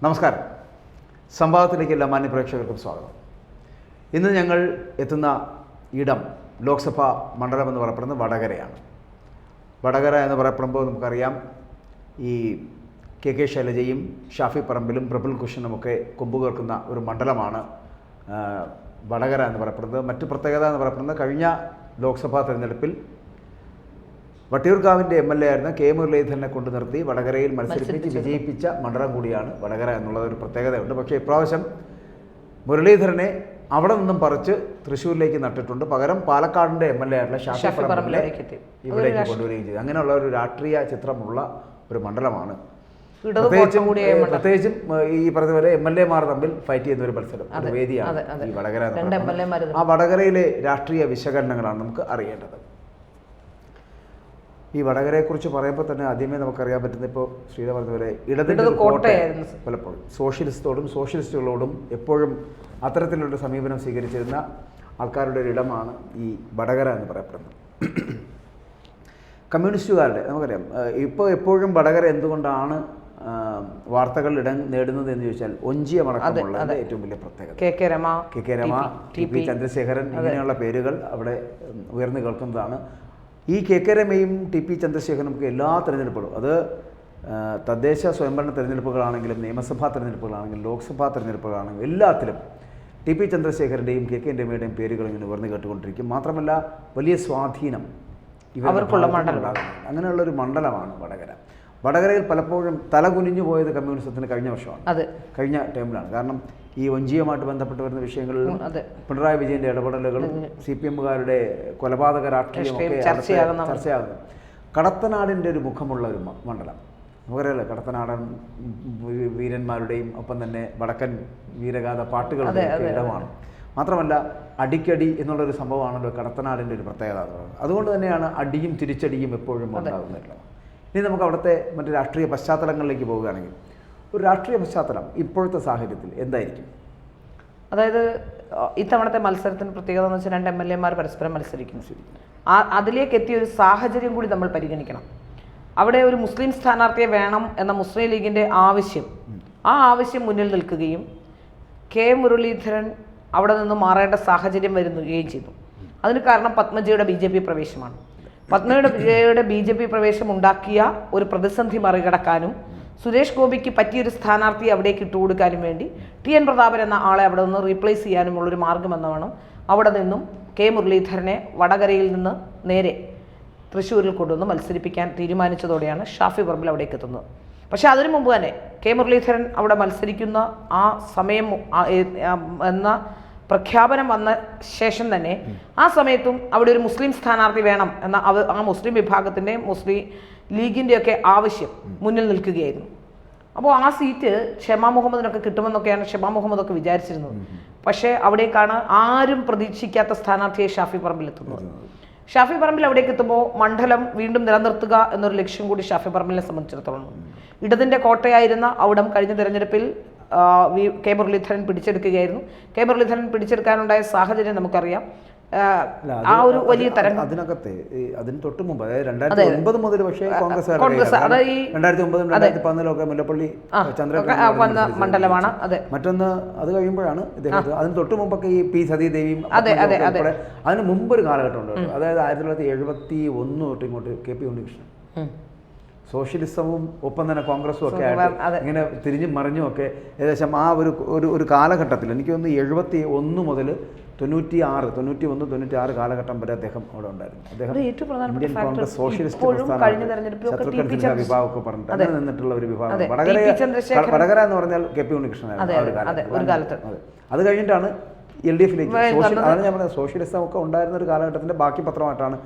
നമസ്കാരം. സംവാദത്തിലേക്ക് എല്ലാ മാന്യ പ്രേക്ഷകർക്കും സ്വാഗതം. ഇന്ന് ഞങ്ങൾ എത്തുന്ന ഇടം ലോക്സഭാ മണ്ഡലം എന്ന് പറയപ്പെടുന്നത് വടകരയാണ്. വടകര എന്ന് പറയപ്പെടുമ്പോൾ നമുക്കറിയാം, ഈ കെ ശൈലജയും ഷാഫി പറമ്പിലും പ്രഫുൽ കുഷനുമൊക്കെ കൊമ്പുകേർക്കുന്ന ഒരു മണ്ഡലമാണ് വടകര എന്ന് പറയപ്പെടുന്നത്. മറ്റു പ്രത്യേകത എന്ന് പറയപ്പെടുന്നത്, കഴിഞ്ഞ ലോക്സഭാ തെരഞ്ഞെടുപ്പിൽ വട്ടിയൂർക്കാവിൻ്റെ MLA ആയിരുന്ന കെ മുരളീധരനെ കൊണ്ട് നിർത്തി വടകരയിൽ മത്സരിപ്പിച്ച് വിജയിപ്പിച്ച മണ്ഡലം കൂടിയാണ് വടകര എന്നുള്ളതൊരു പ്രത്യേകതയുണ്ട്. പക്ഷേ ഇപ്രാവശ്യം മുരളീധരനെ അവിടെ നിന്നും പറിച്ച് തൃശ്ശൂരിലേക്ക് നട്ടിട്ടുണ്ട്. പകരം പാലക്കാടിൻ്റെ MLA ആയിട്ടുള്ള ഷാഫി പറമ്പിലെ ഇവിടേക്ക് കൊണ്ടുവരികയും ചെയ്തു. അങ്ങനെയുള്ള ഒരു രാഷ്ട്രീയ ചിത്രമുള്ള ഒരു മണ്ഡലമാണ്. പ്രത്യേകിച്ചും ഈ പറഞ്ഞ പോലെ MLA മാർ തമ്മിൽ ഫൈറ്റ് ചെയ്യുന്ന ഒരു മത്സരം, ഒരു വേദിയാണ് ഈ വടകര. ആ വടകരയിലെ രാഷ്ട്രീയ വിശകലനങ്ങളാണ് നമുക്ക് അറിയേണ്ടത്. ഈ വടകരയെക്കുറിച്ച് പറയുമ്പോൾ തന്നെ ആദ്യമേ നമുക്കറിയാൻ പറ്റുന്ന, ഇപ്പോൾ ശ്രീധ പറഞ്ഞതുപോലെ ഇടതിൻ്റെ കോട്ടയായിരുന്നു. പലപ്പോഴും സോഷ്യലിസ്റ്റുകളോടും എപ്പോഴും അത്തരത്തിലുള്ള സമീപനം സ്വീകരിച്ചിരുന്ന ആൾക്കാരുടെ ഒരു ഇടമാണ് ഈ വടകര എന്ന് പറയപ്പെടുന്നത്. കമ്മ്യൂണിസ്റ്റുകാരുടെ നമുക്കറിയാം, ഇപ്പോൾ എപ്പോഴും വടകര എന്തുകൊണ്ടാണ് വാർത്തകൾ ഇടം നേടുന്നത് എന്ന് ചോദിച്ചാൽ, ഒഞ്ചിയമടക്കമുള്ള ഏറ്റവും വലിയ പ്രത്യേകത K K Rama, TP. Chandrasekharan, ഇങ്ങനെയുള്ള പേരുകൾ അവിടെ ഉയർന്നു കേൾക്കുന്നതാണ്. ഈ കെ കെ രമയും ടി.പി. ചന്ദ്രശേഖരനും ഒക്കെ എല്ലാ തെരഞ്ഞെടുപ്പുകളും, അത് തദ്ദേശ സ്വയംഭരണ തെരഞ്ഞെടുപ്പുകളാണെങ്കിലും നിയമസഭാ തെരഞ്ഞെടുപ്പുകളാണെങ്കിലും ലോക്സഭാ തെരഞ്ഞെടുപ്പുകളാണെങ്കിലും എല്ലാത്തിലും ടി.പി. ചന്ദ്രശേഖരൻ്റെയും കെ കെ രമയുടെയും പേരുകൾ ഇങ്ങനെ ഉയർന്നു കേട്ടുകൊണ്ടിരിക്കും. മാത്രമല്ല വലിയ സ്വാധീനം ഇവർക്കുള്ള മണ്ഡലം, അങ്ങനെയുള്ളൊരു മണ്ഡലമാണ് വടകര. വടകരയിൽ പലപ്പോഴും തലകുനിഞ്ഞു പോയത് കമ്മ്യൂണിസത്തിന് കഴിഞ്ഞ വർഷമാണ്, കഴിഞ്ഞ ടൈമിലാണ്. കാരണം ഈ ഒഞ്ചിയുമായിട്ട് ബന്ധപ്പെട്ട് വരുന്ന വിഷയങ്ങളിലും പിണറായി വിജയൻ്റെ ഇടപെടലുകളും CPM-കാരുടെ കൊലപാതക രാഷ്ട്രീയമൊക്കെ ചർച്ചയാകുന്നു. കടത്തനാടിൻ്റെ ഒരു മുഖമുള്ള ഒരു മണ്ഡലം നമുക്കറിയാലോ. കടത്തനാടൻ വീരന്മാരുടെയും ഒപ്പം തന്നെ വടക്കൻ വീരഗാഥ പാട്ടുകളുടെ ഇടമാണ്. മാത്രമല്ല അടിക്കടി എന്നുള്ളൊരു സംഭവമാണല്ലോ കടത്തനാടിൻ്റെ ഒരു പ്രത്യേകത. അതുകൊണ്ട് തന്നെയാണ് അടിയും തിരിച്ചടിയും എപ്പോഴും ഉണ്ടാകുന്നില്ല. ഇനി നമുക്ക് അവിടുത്തെ മറ്റ് രാഷ്ട്രീയ പശ്ചാത്തലങ്ങളിലേക്ക് പോവുകയാണെങ്കിൽ, ഒരു രാഷ്ട്രീയ പശ്ചാത്തലം ഇപ്പോഴത്തെ സാഹചര്യത്തിൽ എന്തായിരിക്കും? അതായത് ഇത്തവണത്തെ മത്സരത്തിന് പ്രത്യേകത എന്ന് വെച്ചാൽ 2 MLA മാർ പരസ്പരം മത്സരിക്കുന്നു. അതിലേക്ക് എത്തിയ ഒരു സാഹചര്യം കൂടി നമ്മൾ പരിഗണിക്കണം. അവിടെ ഒരു മുസ്ലിം സ്ഥാനാർത്ഥിയെ വേണം എന്ന മുസ്ലിം ലീഗിൻ്റെ ആവശ്യം മുന്നിൽ നിൽക്കുകയും കെ മുരളീധരൻ അവിടെ നിന്ന് മാറേണ്ട സാഹചര്യം വരുകയും ചെയ്തു. അതിന് കാരണം പത്മജിയുടെ BJP പ്രവേശമാണ്. പത്മജിയുടെ BJP പ്രവേശം ഉണ്ടാക്കിയ ഒരു പ്രതിസന്ധി മറികടക്കാനും സുരേഷ് ഗോപിക്ക് പറ്റിയൊരു സ്ഥാനാർത്ഥിയെ അവിടേക്ക് ഇട്ടുകൊടുക്കാനും വേണ്ടി TN പ്രതാപൻ എന്ന ആളെ അവിടെ നിന്ന് റീപ്ലേസ് ചെയ്യാനുമുള്ളൊരു മാർഗമെന്നാണ് അവിടെ നിന്നും കെ മുരളീധരനെ വടകരയിൽ നിന്ന് നേരെ തൃശ്ശൂരിൽ കൊണ്ടുവന്ന് മത്സരിപ്പിക്കാൻ തീരുമാനിച്ചതോടെയാണ് ഷാഫി പറമ്പിൽ അവിടേക്ക് എത്തുന്നത്. പക്ഷേ അതിനു മുമ്പ് തന്നെ കെ മുരളീധരൻ അവിടെ മത്സരിക്കുന്ന ആ സമയം എന്ന പ്രഖ്യാപനം വന്ന ശേഷം തന്നെ ആ സമയത്തും അവിടെ ഒരു മുസ്ലിം സ്ഥാനാർത്ഥി വേണം എന്ന ആ മുസ്ലിം വിഭാഗത്തിൻ്റെ മുസ്ലിം ലീഗിൻ്റെയൊക്കെ ആവശ്യം മുന്നിൽ നിൽക്കുകയായിരുന്നു. അപ്പോൾ ആ സീറ്റ് ഷെമാ മുഹമ്മദിനൊക്കെ കിട്ടുമെന്നൊക്കെയാണ് ഷെമാ മുഹമ്മദൊക്കെ വിചാരിച്ചിരുന്നത്. പക്ഷേ അവിടേക്കാണ് ആരും പ്രതീക്ഷിക്കാത്ത സ്ഥാനാർത്ഥിയെ ഷാഫി പറമ്പിലെത്തുന്നത്. ഷാഫി പറമ്പിൽ അവിടേക്ക് എത്തുമ്പോൾ മണ്ഡലം വീണ്ടും നിലനിർത്തുക എന്നൊരു ലക്ഷ്യം കൂടി ഷാഫി പറമ്പിലിനെ സംബന്ധിച്ചിടത്തോളം. ഇടതിൻ്റെ കോട്ടയായിരുന്ന അവിടം കഴിഞ്ഞ തെരഞ്ഞെടുപ്പിൽ കെ മുരളീധരൻ പിടിച്ചെടുക്കുകയായിരുന്നു. കെ മുരളീധരൻ പിടിച്ചെടുക്കാനുണ്ടായ സാഹചര്യം നമുക്കറിയാം. ആ ഒരു വലിയ തരംഗം അതിനകത്തെ അതിന് തൊട്ട് മുമ്പ്, അതായത് 2009 മുതൽ പക്ഷേ കോൺഗ്രസ് 2009-2011 മുല്ലപ്പള്ളി വന്ന മണ്ഡലമാണ്. അതെ, മറ്റൊന്ന് അത് കഴിയുമ്പോഴാണ് ഇദ്ദേഹം. അതിന് തൊട്ട് മുമ്പൊക്കെ ഈ P. സതീദേവിയും അതിന് മുമ്പൊരു കാലഘട്ടം ഉണ്ട്. അതായത് 1971 തൊട്ട് ഇങ്ങോട്ട് KP ഉണ്ണികൃഷ്ണൻ സോഷ്യലിസവും ഒപ്പം തന്നെ കോൺഗ്രസും ഒക്കെ ആയിട്ട് ഇങ്ങനെ തിരിഞ്ഞും മറിഞ്ഞും ഒക്കെ ഏകദേശം ആ ഒരു കാലഘട്ടത്തിൽ, എനിക്ക് തോന്നുന്നു 71 മുതൽ 91-96 കാലഘട്ടം വരെ അദ്ദേഹം അവിടെ ഉണ്ടായിരുന്നു. അദ്ദേഹം ഇന്ത്യൻ കോൺഗ്രസ് സോഷ്യലിസ്റ്റ് പ്രസ്ഥാനം വിഭാഗമൊക്കെ പറഞ്ഞിട്ട് അങ്ങനെ നിന്നിട്ടുള്ള ഒരു വിഭാഗം. വടകര എന്ന് പറഞ്ഞാൽ KP ഉണ്ണികൃഷ്ണനായിരുന്നു ഒരു കാലത്ത്. അത് കഴിഞ്ഞിട്ടാണ് LDF-ലേക്ക് അതാണ് ഞാൻ പറഞ്ഞത്, സോഷ്യലിസം ഒക്കെ ഉണ്ടായിരുന്ന ഒരു കാലഘട്ടത്തിൻ്റെ ബാക്കി പത്രമായിട്ടാണ്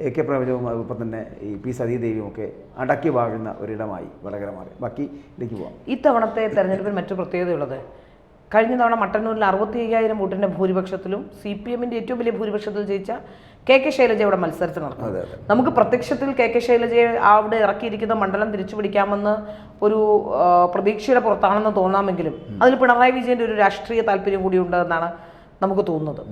AK പ്രേമജവും ഒപ്പം തന്നെ ഈ P. സതീദേവിയും ഒക്കെ അടക്കി വാഴുന്ന ഒരിടമായി വടകര മാറി. ബാക്കിയിലേക്ക് പോകാം. ഇത്തവണത്തെ തെരഞ്ഞെടുപ്പിൽ മറ്റു പ്രത്യേകതയുള്ളത്, കഴിഞ്ഞ തവണ മട്ടന്നൂരിൽ 65,000 വോട്ടിൻ്റെ ഭൂരിപക്ഷത്തിലും CPM-ന്റെ ഏറ്റവും വലിയ ഭൂരിപക്ഷത്തിൽ ജയിച്ച കെ ശൈലജ അവിടെ മത്സരത്തിൽ നടന്നു. നമുക്ക് പ്രത്യക്ഷത്തിൽ കെ ശൈലജയെ അവിടെ ഇറക്കിയിരിക്കുന്ന മണ്ഡലം തിരിച്ചുപിടിക്കാമെന്ന് ഒരു പ്രതീക്ഷയുടെ പുറത്താണെന്ന് തോന്നാമെങ്കിലും അതിൽ പിണറായി വിജയൻ്റെ ഒരു രാഷ്ട്രീയ താല്പര്യം കൂടി ഉണ്ടെന്നാണ് നമുക്ക് തോന്നുന്നത്.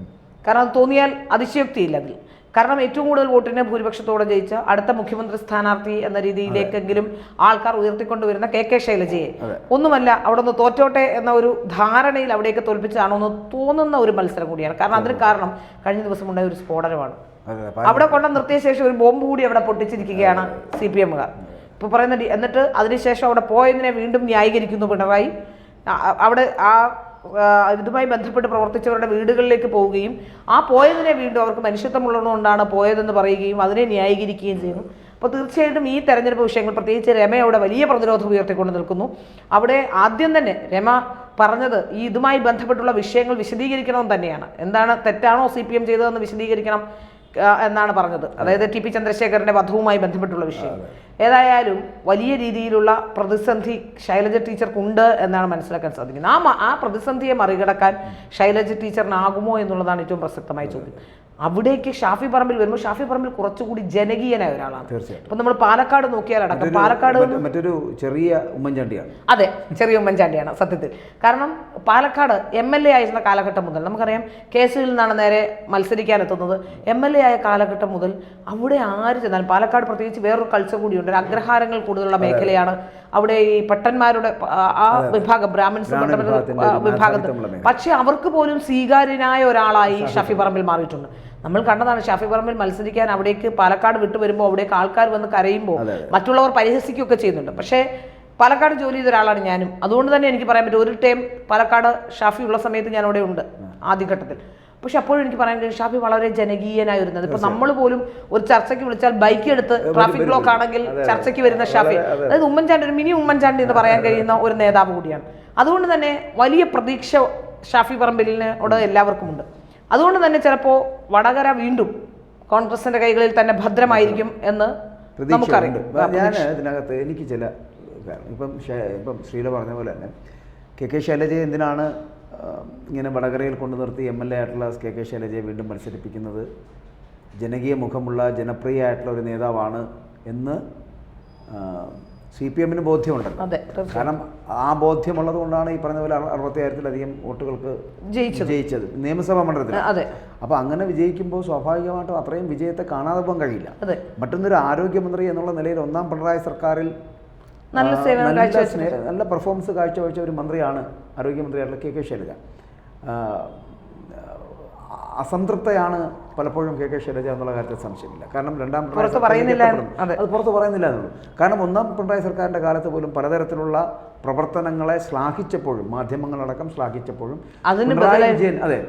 കാരണം അത് തോന്നിയാൽ അതിശയോക്തിയില്ല അതിൽ. കാരണം ഏറ്റവും കൂടുതൽ വോട്ടിനെ ഭൂരിപക്ഷത്തോടെ ജയിച്ച അടുത്ത മുഖ്യമന്ത്രി സ്ഥാനാർത്ഥി എന്ന രീതിയിലേക്കെങ്കിലും ആൾക്കാർ ഉയർത്തിക്കൊണ്ടുവരുന്ന കെ ശൈലജയെ ഒന്നുമല്ല അവിടെ നിന്ന് തോറ്റോട്ടെ എന്ന ഒരു ധാരണയിൽ അവിടേക്ക് തോൽപ്പിച്ചതാണോ എന്ന് തോന്നുന്ന ഒരു മത്സരം കൂടിയാണ്. കാരണം അതിന് കാരണം കഴിഞ്ഞ ദിവസം ഉണ്ടായ ഒരു സ്ഫോടനമാണ്. അവിടെ കൊണ്ട നിർത്തിയ ശേഷം ഒരു ബോംബ് കൂടി അവിടെ പൊട്ടിച്ചിരിക്കുകയാണ് CPM-കാർ. ഇപ്പൊ പറയുന്ന എന്നിട്ട് അതിനുശേഷം അവിടെ പോയതിനെ വീണ്ടും ന്യായീകരിക്കുന്നു പിണറായി. അവിടെ ഇതുമായി ബന്ധപ്പെട്ട് പ്രവർത്തിച്ചവരുടെ വീടുകളിലേക്ക് പോവുകയും ആ പോയതിനെ വീണ്ടും അവർക്ക് മനുഷ്യത്വമുള്ളതുകൊണ്ടാണ് പോയതെന്ന് പറയുകയും അതിനെ ന്യായീകരിക്കുകയും ചെയ്യുന്നു. അപ്പോൾ തീർച്ചയായിട്ടും ഈ തെരഞ്ഞെടുപ്പ് വിഷയങ്ങൾ, പ്രത്യേകിച്ച് രമ അവിടെ വലിയ പ്രതിരോധം ഉയർത്തിക്കൊണ്ട് നിൽക്കുന്നു. അവിടെ ആദ്യം തന്നെ രമ പറഞ്ഞത് ഈ ഇതുമായി ബന്ധപ്പെട്ടുള്ള വിഷയങ്ങൾ വിശദീകരിക്കണമെന്ന് തന്നെയാണ്. എന്താണ് തെറ്റാണോ CPM ചെയ്തതെന്ന് വിശദീകരിക്കണം എന്നാണ് പറഞ്ഞത്. അതായത് TP ചന്ദ്രശേഖരന്റെ വധവുമായി ബന്ധപ്പെട്ടുള്ള വിഷയം. ഏതായാലും വലിയ രീതിയിലുള്ള പ്രതിസന്ധി ശൈലജ ടീച്ചർക്കുണ്ട് എന്നാണ് മനസ്സിലാക്കാൻ സാധിക്കുന്നത്. ആ പ്രതിസന്ധിയെ മറികടക്കാൻ ശൈലജ ടീച്ചറിനാകുമോ എന്നുള്ളതാണ് ഏറ്റവും പ്രസക്തമായ ചോദ്യം. അവിടേക്ക് ഷാഫി പറമ്പിൽ വരുമ്പോൾ ഷാഫി പറമ്പിൽ കുറച്ചുകൂടി ജനകീയനായ ഒരാളാണ്. ഇപ്പൊ നമ്മൾ പാലക്കാട് നോക്കിയാലടക്കം പാലക്കാട് മറ്റൊരു ചെറിയ ഉമ്മൻചാണ്ടിയാണ്. അതെ, ചെറിയ ഉമ്മൻചാണ്ടിയാണ് സത്യത്തിൽ. കാരണം പാലക്കാട് MLA ആയിരുന്ന കാലഘട്ടം മുതൽ നമുക്കറിയാം, കേസിൽ നിന്നാണ് നേരെ മത്സരിക്കാനെത്തുന്നത്. MLA ആയ കാലഘട്ടം മുതൽ അവിടെ ആര് ചെന്നാലും, പാലക്കാട് പ്രത്യേകിച്ച് വേറൊരു കൾച്ചർ കൂടിയുണ്ട്, ഒരു അഗ്രഹാരങ്ങൾ കൂടുതലുള്ള മേഖലയാണ്. അവിടെ ഈ പട്ടന്മാരുടെ ആ വിഭാഗം, ബ്രാഹ്മിൻസ് വിഭാഗത്തിൽ, പക്ഷെ അവർക്ക് പോലും സ്വീകാര്യനായ ഒരാളായി ഷാഫി പറമ്പിൽ മാറിയിട്ടുണ്ട്. നമ്മൾ കണ്ടതാണ് ഷാഫി പറമ്പിൽ മത്സരിക്കാൻ അവിടേക്ക് പാലക്കാട് വിട്ടു വരുമ്പോൾ അവിടേക്ക് ആൾക്കാർ വന്ന് കരയുമ്പോൾ മറ്റുള്ളവർ പരിഹസിക്കുകയൊക്കെ ചെയ്യുന്നുണ്ട്. പക്ഷേ പാലക്കാട് ജോലി ചെയ്ത ഒരാളാണ് ഞാനും. അതുകൊണ്ട് തന്നെ എനിക്ക് പറയാൻ പറ്റും, ഒരു ടൈം പാലക്കാട് ഷാഫി ഉള്ള സമയത്ത് ഞാൻ അവിടെ ഉണ്ട് ആദ്യഘട്ടത്തിൽ. പക്ഷെ അപ്പോഴും എനിക്ക് പറയാൻ കഴിയും ഷാഫി വളരെ ജനകീയനായിരുന്നത്. ഇപ്പൊ നമ്മൾ പോലും ഒരു ചർച്ചയ്ക്ക് വിളിച്ചാൽ ബൈക്ക് എടുത്ത് ട്രാഫിക് ബ്ലോക്ക് ആണെങ്കിൽ ചർച്ചയ്ക്ക് വരുന്ന ഷാഫി, അതായത് ഉമ്മൻചാണ്ടി, ഒരു മിനി ഉമ്മൻചാണ്ടി എന്ന് പറയാൻ കഴിയുന്ന ഒരു നേതാവ് കൂടിയാണ്. അതുകൊണ്ട് തന്നെ വലിയ പ്രതീക്ഷ ഷാഫി പറമ്പിലിനോട് എല്ലാവർക്കും ഉണ്ട്. അതുകൊണ്ട് തന്നെ ചിലപ്പോൾ വടകര വീണ്ടും കോൺഗ്രസിന്റെ കൈകളിൽ തന്നെ ഭദ്രമായിരിക്കും എന്ന് നമുക്കറിയാം. ഞാൻ ഇതിനകത്ത് എനിക്ക് ചില ഇപ്പം ശ്രീല പറഞ്ഞ പോലെ തന്നെ കെ ശൈലജയെ എന്തിനാണ് ഇങ്ങനെ വടകരയിൽ കൊണ്ടു നിർത്തി MLA ആയിട്ടുള്ള കെ ശൈലജയെ വീണ്ടും മത്സരിപ്പിക്കുന്നത്? ജനകീയ മുഖമുള്ള ജനപ്രിയ ആയിട്ടുള്ള ഒരു നേതാവാണ് എന്ന് CPM-ന് ബോധ്യമുണ്ടല്ലോ. കാരണം ആ ബോധ്യമുള്ളത് കൊണ്ടാണ് ഈ പറഞ്ഞ പോലെ 60,000-ലധികം വോട്ടുകൾക്ക് ജയിച്ചത് നിയമസഭാ മണ്ഡലത്തിൽ. അപ്പോൾ അങ്ങനെ വിജയിക്കുമ്പോൾ സ്വാഭാവികമായിട്ടും അത്രയും വിജയത്തെ കാണാതെ പോകാൻ കഴിയില്ല. മറ്റൊന്നൊരു ആരോഗ്യമന്ത്രി എന്നുള്ള നിലയിൽ ഒന്നാം പിണറായി സർക്കാരിൽ നല്ല പെർഫോമൻസ് കാഴ്ചവെച്ച ഒരു മന്ത്രിയാണ് ആരോഗ്യമന്ത്രിയായിട്ടുള്ള കെ ശൈലജ. അസംതൃപ്തയാണ് പലപ്പോഴും കെ ശൈലജ എന്നുള്ള കാര്യത്തിൽ സംശയമില്ല. കാരണം രണ്ടാം പിണറായി അത് പുറത്ത് പറയുന്നില്ല എന്നുള്ളൂ. കാരണം ഒന്നാം പിണറായി സർക്കാരിൻ്റെ കാലത്ത് പോലും പലതരത്തിലുള്ള പ്രവർത്തനങ്ങളെ ശ്ലാഘിച്ചപ്പോഴും, മാധ്യമങ്ങളടക്കം ശ്ലാഘിച്ചപ്പോഴും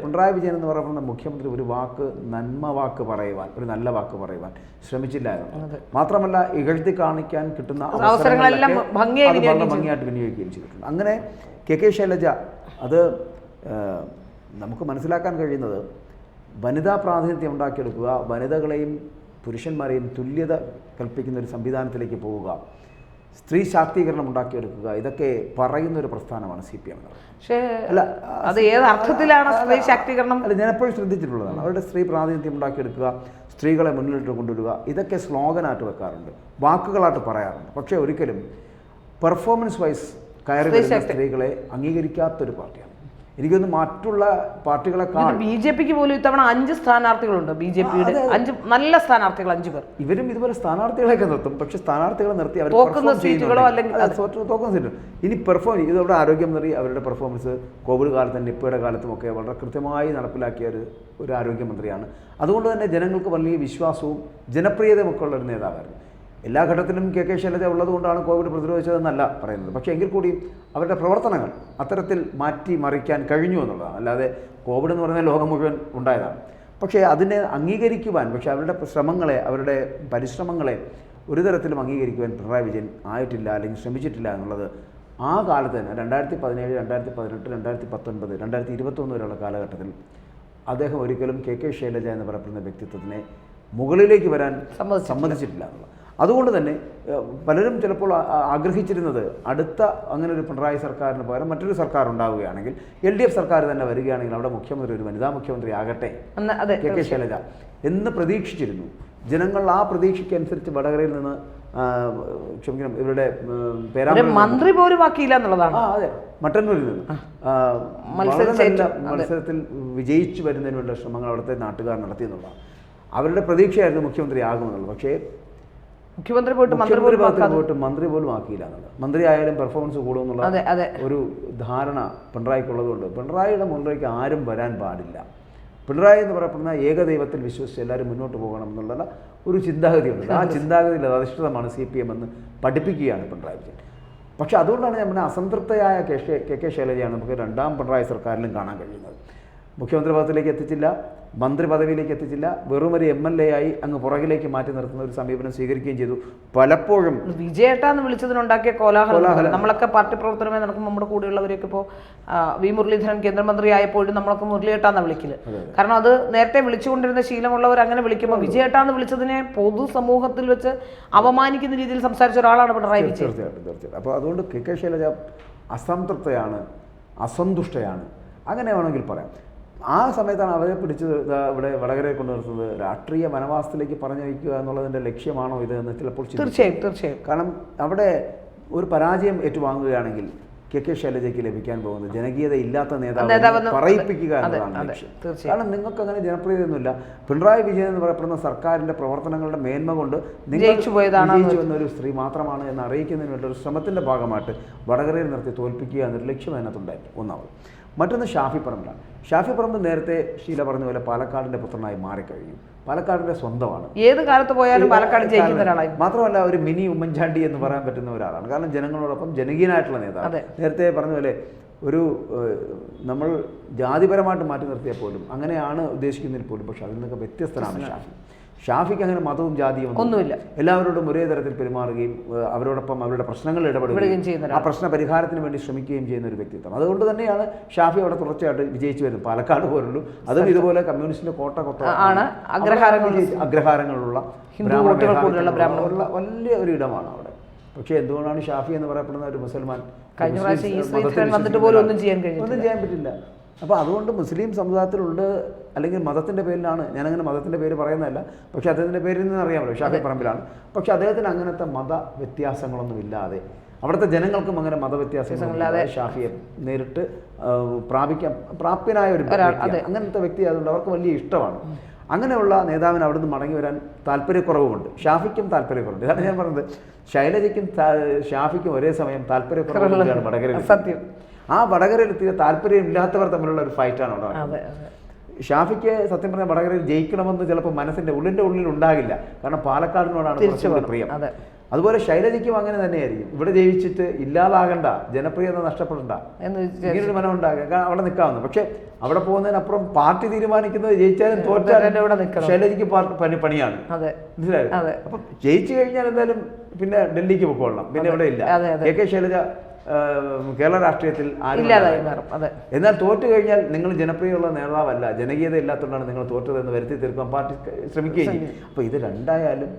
പിണറായി വിജയൻ എന്ന് പറയുന്ന മുഖ്യമന്ത്രി ഒരു വാക്ക്, നന്മ വാക്ക് പറയുവാൻ, ഒരു നല്ല വാക്ക് പറയുവാൻ ശ്രമിച്ചില്ലായിരുന്നു. മാത്രമല്ല ഇകഴ്ത്തി കാണിക്കാൻ കിട്ടുന്ന അവസരങ്ങളെല്ലാം ഭംഗിയായിട്ട് വിനിയോഗിക്കുകയും ചെയ്തിട്ടുണ്ട്. അങ്ങനെ കെ ശൈലജ അത് നമുക്ക് മനസ്സിലാക്കാൻ കഴിയുന്നത് വനിതാ പ്രാതിനിധ്യം ഉണ്ടാക്കിയെടുക്കുക, വനിതകളെയും പുരുഷന്മാരെയും തുല്യത കൽപ്പിക്കുന്ന ഒരു സംവിധാനത്തിലേക്ക് പോവുക, സ്ത്രീ ശാക്തീകരണം ഉണ്ടാക്കിയെടുക്കുക, ഇതൊക്കെ പറയുന്നൊരു പ്രസ്ഥാനമാണ് CPM. പക്ഷേ അല്ല, അത് ഏത് അർത്ഥത്തിലാണ് സ്ത്രീ ശാക്തീകരണം? അല്ല, ഞാൻ എപ്പോഴും ശ്രദ്ധിച്ചിട്ടുള്ളതാണ്. അവരുടെ സ്ത്രീ പ്രാതിനിധ്യം ഉണ്ടാക്കിയെടുക്കുക, സ്ത്രീകളെ മുന്നിലിട്ട് കൊണ്ടുവരിക, ഇതൊക്കെ സ്ലോഗനായിട്ട് വെക്കാറുണ്ട്, വാക്കുകളായിട്ട് പറയാറുണ്ട്. പക്ഷേ ഒരിക്കലും പെർഫോമൻസ് വൈസ് കയറി വരുന്ന സ്ത്രീകളെ അംഗീകരിക്കാത്തൊരു പാർട്ടിയാണ്. എനിക്കൊന്ന് മറ്റുള്ള പാർട്ടികളെക്കാൾ BJP-ക്ക് പോലും ഇത്തവണ 5 സ്ഥാനാർത്ഥികളുണ്ട്. BJP-യുടെ 5 നല്ല സ്ഥാനാർത്ഥികൾ, 5 പേർ. ഇവരും ഇതുപോലെ സ്ഥാനാർത്ഥികളെയൊക്കെ നിർത്തും. പക്ഷെ സ്ഥാനാർത്ഥികളെ നിർത്തി അവർ തോക്കുന്ന സീറ്റുകളോ അല്ലെങ്കിൽ തോക്കുന്ന സീറ്റുകൾ ഇനി പെർഫോം ഇതോടെ ആരോഗ്യമന്ത്രി അവരുടെ പെർഫോമൻസ് കോവിഡ് കാലത്തും നിപ്പയുടെ കാലത്തും ഒക്കെ വളരെ കൃത്യമായി നടപ്പിലാക്കിയ ഒരു ആരോഗ്യമന്ത്രിയാണ്. അതുകൊണ്ട് തന്നെ ജനങ്ങൾക്ക് വലിയ വിശ്വാസവും ജനപ്രിയതയും ഒക്കെ ഉള്ള ഒരു നേതാവായിരുന്നു. എല്ലാ ഘട്ടത്തിലും കെ ശൈലജ ഉള്ളതുകൊണ്ടാണ് കോവിഡ് പ്രതിരോധിച്ചതെന്നല്ല പറയുന്നത്. പക്ഷേ എങ്കിൽ കൂടി അവരുടെ പ്രവർത്തനങ്ങൾ അത്തരത്തിൽ മാറ്റി മറിക്കാൻ കഴിഞ്ഞു എന്നുള്ളതാണ്. അല്ലാതെ കോവിഡ് എന്ന് പറയുന്ന ലോകം മുഴുവൻ ഉണ്ടായതാണ്. പക്ഷേ അതിനെ അംഗീകരിക്കുവാൻ, പക്ഷേ അവരുടെ ശ്രമങ്ങളെ, അവരുടെ പരിശ്രമങ്ങളെ ഒരു തരത്തിലും അംഗീകരിക്കുവാൻ പിണറായി വിജയൻ ആയിട്ടില്ല, അല്ലെങ്കിൽ ശ്രമിച്ചിട്ടില്ല എന്നുള്ളത് ആ കാലത്ത് തന്നെ 2017, 2018, 2019, 2021 വരെയുള്ള കാലഘട്ടത്തിൽ അദ്ദേഹം ഒരിക്കലും കെ ശൈലജ എന്ന് പറയപ്പെടുന്ന വ്യക്തിത്വത്തിനെ മുകളിലേക്ക് വരാൻ സമ്മതിച്ചിട്ടില്ല എന്നുള്ളത്. അതുകൊണ്ട് തന്നെ പലരും ചിലപ്പോൾ ആഗ്രഹിച്ചിരുന്നത് അടുത്ത അങ്ങനെ ഒരു പിണറായി സർക്കാരിന് പകരം മറ്റൊരു സർക്കാർ ഉണ്ടാവുകയാണെങ്കിൽ, LDF സർക്കാർ തന്നെ വരികയാണെങ്കിൽ അവിടെ മുഖ്യമന്ത്രി ഒരു വനിതാ മുഖ്യമന്ത്രി ആകട്ടെ കെ ശൈലജ എന്ന് പ്രതീക്ഷിച്ചിരുന്നു. ജനങ്ങൾ ആ പ്രതീക്ഷയ്ക്കനുസരിച്ച് വടകരയിൽ നിന്ന് ക്ഷമിക്കണം ഇവരുടെ മന്ത്രി പോലും ആക്കിയില്ല എന്നുള്ളതാണ്. അതെ, മട്ടന്നൂരിൽ നിന്ന് മത്സരത്തിൽ വിജയിച്ചു വരുന്നതിനുള്ള ശ്രമങ്ങൾ അവിടുത്തെ നാട്ടുകാർ നടത്തി എന്നുള്ളതാണ്. അവരുടെ പ്രതീക്ഷയായിരുന്നു മുഖ്യമന്ത്രി ആകുമെന്നുള്ളത്. പക്ഷേ മുഖ്യമന്ത്രി പോയിട്ട് മന്ത്രി പോലും ആക്കിയില്ല എന്നുള്ളത്. മന്ത്രി ആയാലും പെർഫോമൻസ് കൂടുമെന്നുള്ള ഒരു ധാരണ പിണറായിക്കുള്ളതുകൊണ്ട് പിണറായിയുടെ മുന്നിലേക്ക് ആരും വരാൻ പാടില്ല. പിണറായി എന്ന് പറയപ്പെടുന്ന ഏകദൈവത്തിൽ വിശ്വസിച്ച് എല്ലാവരും മുന്നോട്ട് പോകണം എന്നുള്ള ഒരു ചിന്താഗതിയുണ്ട്. ആ ചിന്താഗതിയിൽ അധിഷ്ഠിതമാണ് CPM എന്ന് പഠിപ്പിക്കുകയാണ് പിണറായി വിജയൻ. പക്ഷെ അതുകൊണ്ടാണ് ഞാൻ അസംതൃപ്തയായ കെ ശൈലജയാണ് നമുക്ക് രണ്ടാം പിണറായി സർക്കാരിലും കാണാൻ കഴിയുന്നത്. മുഖ്യമന്ത്രി പദത്തിലേക്ക് എത്തിച്ചില്ല, മന്ത്രി പദവിയിലേക്ക് എത്തിച്ചില്ല, വെറുമൊരു MLA ആയി അങ്ങ് പുറകിലേക്ക് മാറ്റി നിർത്തുന്ന ഒരു സമീപനം സ്വീകരിക്കുകയും ചെയ്തു. പലപ്പോഴും വിജയേട്ടാന്ന് വിളിച്ചതിനുണ്ടാക്കിയ കോലാഹലം നമ്മളൊക്കെ പാർട്ടി പ്രവർത്തനമായി നടക്കുമ്പോൾ നമ്മുടെ കൂടെയുള്ളവരൊക്കെ ഇപ്പോൾ വി മുരളീധരൻ കേന്ദ്രമന്ത്രി ആയപ്പോഴും നമ്മളൊക്കെ മുരളിയേട്ടാന്ന് വിളിക്കല്. കാരണം അത് നേരത്തെ വിളിച്ചുകൊണ്ടിരുന്ന ശീലമുള്ളവർ അങ്ങനെ വിളിക്കുമ്പോൾ വിജയേട്ടാന്ന് വിളിച്ചതിനെ പൊതുസമൂഹത്തിൽ വെച്ച് അവമാനിക്കുന്ന രീതിയിൽ സംസാരിച്ച ഒരാളാണ് പിണറായി വിജയൻ. തീർച്ചയായിട്ടും. അപ്പോൾ അതുകൊണ്ട് കെ ശൈലജ അസംതൃപ്തയാണ്, അസന്തുഷ്ടയാണ്, അങ്ങനെ വേണമെങ്കിൽ പറയാം. ആ സമയത്താണ് അവരെ പിടിച്ച് ഇവിടെ വടകരയെ കൊണ്ടുവരുന്നത്. രാഷ്ട്രീയ വനവാസത്തിലേക്ക് പറഞ്ഞയക്കുക എന്നുള്ളതിൻ്റെ ലക്ഷ്യമാണോ ഇത് എന്ന് ചിലപ്പോൾ തീർച്ചയായും. കാരണം അവിടെ ഒരു പരാജയം ഏറ്റുവാങ്ങുകയാണെങ്കിൽ കെ ശൈലജയ്ക്ക് ലഭിക്കാൻ പോകുന്നത് ജനകീയത ഇല്ലാത്ത നേതാവ് പറയിപ്പിക്കുക എന്നതാണ് ലക്ഷ്യം. കാരണം നിങ്ങൾക്ക് അങ്ങനെ ജനപ്രിയതയൊന്നുമില്ല. പിണറായി വിജയൻ എന്ന് പറയപ്പെടുന്ന സർക്കാരിൻ്റെ പ്രവർത്തനങ്ങളുടെ മേന്മ കൊണ്ട് ജയിച്ചു എന്നൊരു സ്ത്രീ മാത്രമാണ് എന്ന് അറിയിക്കുന്നതിന് വേണ്ടി ഒരു ശ്രമത്തിൻ്റെ ഭാഗമായിട്ട് വടകരയിൽ നിർത്തി തോൽപ്പിക്കുക എന്നൊരു ലക്ഷ്യം അതിനകത്തുണ്ടായിരുന്നു. ഒന്നാമത്. മറ്റൊന്ന് ഷാഫി പറമ്പിലാണ്. ഷാഫി പറമ്പ് നേരത്തെ ഷീല പറഞ്ഞ പോലെ പാലക്കാടിൻ്റെ പുത്രനായി മാറിക്കഴിഞ്ഞു. പാലക്കാടിൻ്റെ സ്വന്തമാണ്. ഏത് കാലത്ത് പോയാലും പാലക്കാട് ജയിക്കുന്ന ഒരാളായി. മാത്രമല്ല ഒരു മിനി ഉമ്മൻചാണ്ടി എന്ന് പറയാൻ പറ്റുന്ന ഒരാളാണ്. കാരണം ജനങ്ങളോടൊപ്പം ജനകീയനായിട്ടുള്ള നേതാവ്. നേരത്തെ പറഞ്ഞ പോലെ ഒരു നമ്മൾ ജാതിപരമായിട്ട് മാറ്റി നിർത്തിയാൽ പോലും അങ്ങനെയാണ് ഉദ്ദേശിക്കുന്നതിൽ പോലും പക്ഷെ അതിൽ നിന്നൊക്കെ വ്യത്യസ്തനാണ് ഷാഫി. ഷാഫിക്ക് അങ്ങനെ മതവും ജാതിയും ഒന്നുമില്ല. എല്ലാവരോടും ഒരേ തരത്തിൽ പെരുമാറുകയും അവരോടൊപ്പം അവരുടെ പ്രശ്നങ്ങൾ ഇടപെടുകയും ആ പ്രശ്ന പരിഹാരത്തിന് വേണ്ടി ശ്രമിക്കുകയും ചെയ്യുന്ന ഒരു വ്യക്തിത്വം. അതുകൊണ്ട് തന്നെയാണ് ഷാഫി അവിടെ തുടർച്ചയായിട്ട് വിജയിച്ചു വരുന്നത്. പാലക്കാട് പോലുള്ളൂ അതും ഇതുപോലെ കമ്മ്യൂണിസ്റ്റിന്റെ കോട്ട അഗ്രഹാരങ്ങളുള്ള വലിയ ഒരു ഇടമാണ് അവിടെ. പക്ഷേ എന്തുകൊണ്ടാണ് ഷാഫി എന്ന് പറയപ്പെടുന്ന ഒരു മുസൽമാൻ ഒന്നും ചെയ്യാൻ പറ്റില്ല. അപ്പോൾ അതുകൊണ്ട് മുസ്ലിം സമുദായത്തിലുണ്ട് അല്ലെങ്കിൽ മതത്തിൻ്റെ പേരിലാണ്. ഞാനങ്ങനെ മതത്തിൻ്റെ പേര് പറയുന്നതല്ല, പക്ഷേ അദ്ദേഹത്തിൻ്റെ പേരിൽ നിന്ന് അറിയാമല്ലോ ഷാഫി പറമ്പിലാണ്. പക്ഷെ അദ്ദേഹത്തിന് അങ്ങനത്തെ മത വ്യത്യാസങ്ങളൊന്നും ഇല്ലാതെ അവിടുത്തെ ജനങ്ങൾക്കും അങ്ങനെ മതവ്യത്യാസങ്ങളില്ലാതെ ഷാഫിയെ നേരിട്ട് പ്രാപ്യനായ ഒരു അങ്ങനത്തെ വ്യക്തി ആയതുകൊണ്ട് അവർക്ക് വലിയ ഇഷ്ടമാണ്. അങ്ങനെയുള്ള നേതാവിന് അവിടുന്ന് മടങ്ങി വരാൻ താല്പര്യക്കുറവുമുണ്ട്. ഷാഫിക്കും താല്പര്യക്കുറവുണ്ട്. ഇതാണ് ഞാൻ പറഞ്ഞത്. ശൈലജയ്ക്കും ഷാഫിക്കും ഒരേ സമയം താല്പര്യക്കുറവുള്ളതാണ് വടകരയിൽ. സത്യം. ആ വടകരയിലെത്തിയ താല്പര്യമില്ലാത്തവർ തമ്മിലുള്ള ഒരു ഫൈറ്റാണ് അവിടെ. ഷാഫിക്ക് സത്യം പറഞ്ഞാൽ വടകരയിൽ ജയിക്കണമെന്ന് ചിലപ്പോൾ മനസ്സിൻ്റെ ഉള്ളിൽ ഉണ്ടാകില്ല. കാരണം പാലക്കാടിനോടാണ് കുറച്ചുകൂടി പ്രിയം. അതുപോലെ ശൈലജയ്ക്കും അങ്ങനെ തന്നെയായിരിക്കും. ഇവിടെ ജയിച്ചിട്ട് ഇല്ലാതാകണ്ട, ജനപ്രിയത നഷ്ടപ്പെടണ്ട ഇങ്ങനൊരു മനം ഉണ്ടാകുക. കാരണം അവിടെ നിൽക്കാവുന്നു. പക്ഷെ അവിടെ പോകുന്നതിനപ്പുറം പാർട്ടി തീരുമാനിക്കുന്നത് ജയിച്ചാലും തോറ്റാലും ശൈലജയ്ക്ക് പണിയാണ്. മനസ്സിലായോ? അപ്പം ജയിച്ചു കഴിഞ്ഞാൽ എന്തായാലും പിന്നെ ഡൽഹിക്ക് പൊക്കോളണം. പിന്നെ ഇവിടെ ഇല്ല. കെ ശൈലജ കേരള രാഷ്ട്രീയത്തിൽ എന്നാൽ തോറ്റു കഴിഞ്ഞാൽ നിങ്ങൾ ജനപ്രിയമുള്ള നേതാവല്ല, ജനകീയത ഇല്ലാത്തതുകൊണ്ടാണ് നിങ്ങൾ തോറ്റതെന്ന് വരുത്തി തീർക്കാൻ പാർട്ടി ശ്രമിക്കുകയും ചെയ്യും. അപ്പോൾ ഇത് രണ്ടായാലും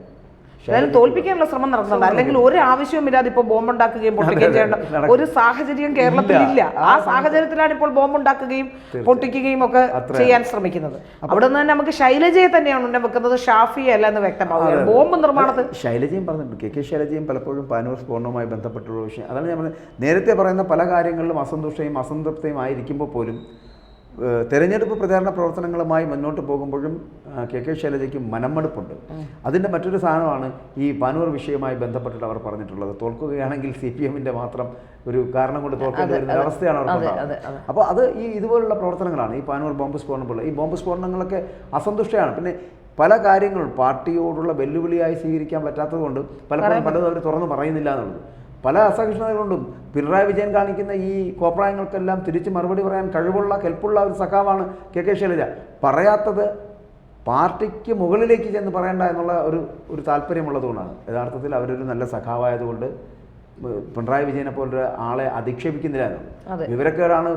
തോൽപ്പിക്കാനുള്ള ശ്രമം നടത്തുന്നുണ്ട്. അല്ലെങ്കിൽ ഒരു ആവശ്യവുമില്ലാതെ ഇപ്പോൾ ബോംബുണ്ടാക്കുകയും പൊട്ടിക്കുകയും ചെയ്യേണ്ട ഒരു സാഹചര്യം കേരളത്തിലില്ല. ആ സാഹചര്യത്തിലാണ് ഇപ്പോൾ ബോംബുണ്ടാക്കുകയും പൊട്ടിക്കുകയും ഒക്കെ ചെയ്യാൻ ശ്രമിക്കുന്നത്. അവിടെ നിന്ന് തന്നെ നമുക്ക് ശൈലജയെ തന്നെയാണ് വെക്കുന്നത്, ഷാഫിയെ അല്ല എന്ന് വ്യക്തമാവുകയാണ്. ബോംബ് നിർമ്മാണത്തിൽ ശൈലജയും പറഞ്ഞിട്ടുണ്ട്. കെ ശൈലജയും പലപ്പോഴും പാനൂർ സ്ഫോടനവുമായി ബന്ധപ്പെട്ടുള്ള വിഷയം അതാണ് ഞാൻ പറഞ്ഞത്. നേരത്തെ പറയുന്ന പല കാര്യങ്ങളിലും അസന്തുഷ്ടയും അസംതൃപ്തയും ആയിരിക്കുമ്പോൾ പോലും തെരഞ്ഞെടുപ്പ് പ്രചാരണ പ്രവർത്തനങ്ങളുമായി മുന്നോട്ട് പോകുമ്പോഴും കെ ശൈലജയ്ക്ക് മനംമടുപ്പുണ്ട്. അതിൻ്റെ മറ്റൊരു സാധനമാണ് ഈ പാനൂർ വിഷയവുമായി ബന്ധപ്പെട്ടിട്ട് അവർ പറഞ്ഞിട്ടുള്ളത്. തോൽക്കുകയാണെങ്കിൽ CPMന്റെ മാത്രം ഒരു കാരണം കൊണ്ട് തോൽക്കേണ്ടി വരുന്ന അവസ്ഥയാണ് അവർക്ക്. അപ്പോൾ അത് ഇതുപോലുള്ള പ്രവർത്തനങ്ങളാണ്. ഈ പാനൂർ ബോംബ് സ്ഫോടനം പോലെ ഈ ബോംബ് സ്ഫോടനങ്ങളൊക്കെ അസന്തുഷ്ടയാണ്. പിന്നെ പല കാര്യങ്ങളും പാർട്ടിയോടുള്ള വെല്ലുവിളിയായി സ്വീകരിക്കാൻ പറ്റാത്തതുകൊണ്ട് പലതും അവർ തുറന്നു പറയുന്നില്ല എന്നുള്ളത്. പല അസഹിഷ്ണുതകളുണ്ടും പിണറായി വിജയൻ കാണിക്കുന്ന ഈ കോപ്രായങ്ങൾക്കെല്ലാം തിരിച്ച് മറുപടി പറയാൻ കഴിവുള്ള കെൽപ്പുള്ള ഒരു സഖാവാണ് കെ ശൈലജ. പറയാത്തത് പാർട്ടിക്ക് മുകളിലേക്ക് ചെന്ന് പറയണ്ട എന്നുള്ള ഒരു താല്പര്യമുള്ളതുകൊണ്ടാണ്. യഥാർത്ഥത്തിൽ അവരൊരു നല്ല സഖാവായതുകൊണ്ട് പിണറായി വിജയനെ പോലൊരു ആളെ അധിക്ഷേപിക്കുന്നില്ല എന്നുള്ളത്. വിവരക്കേടാണ്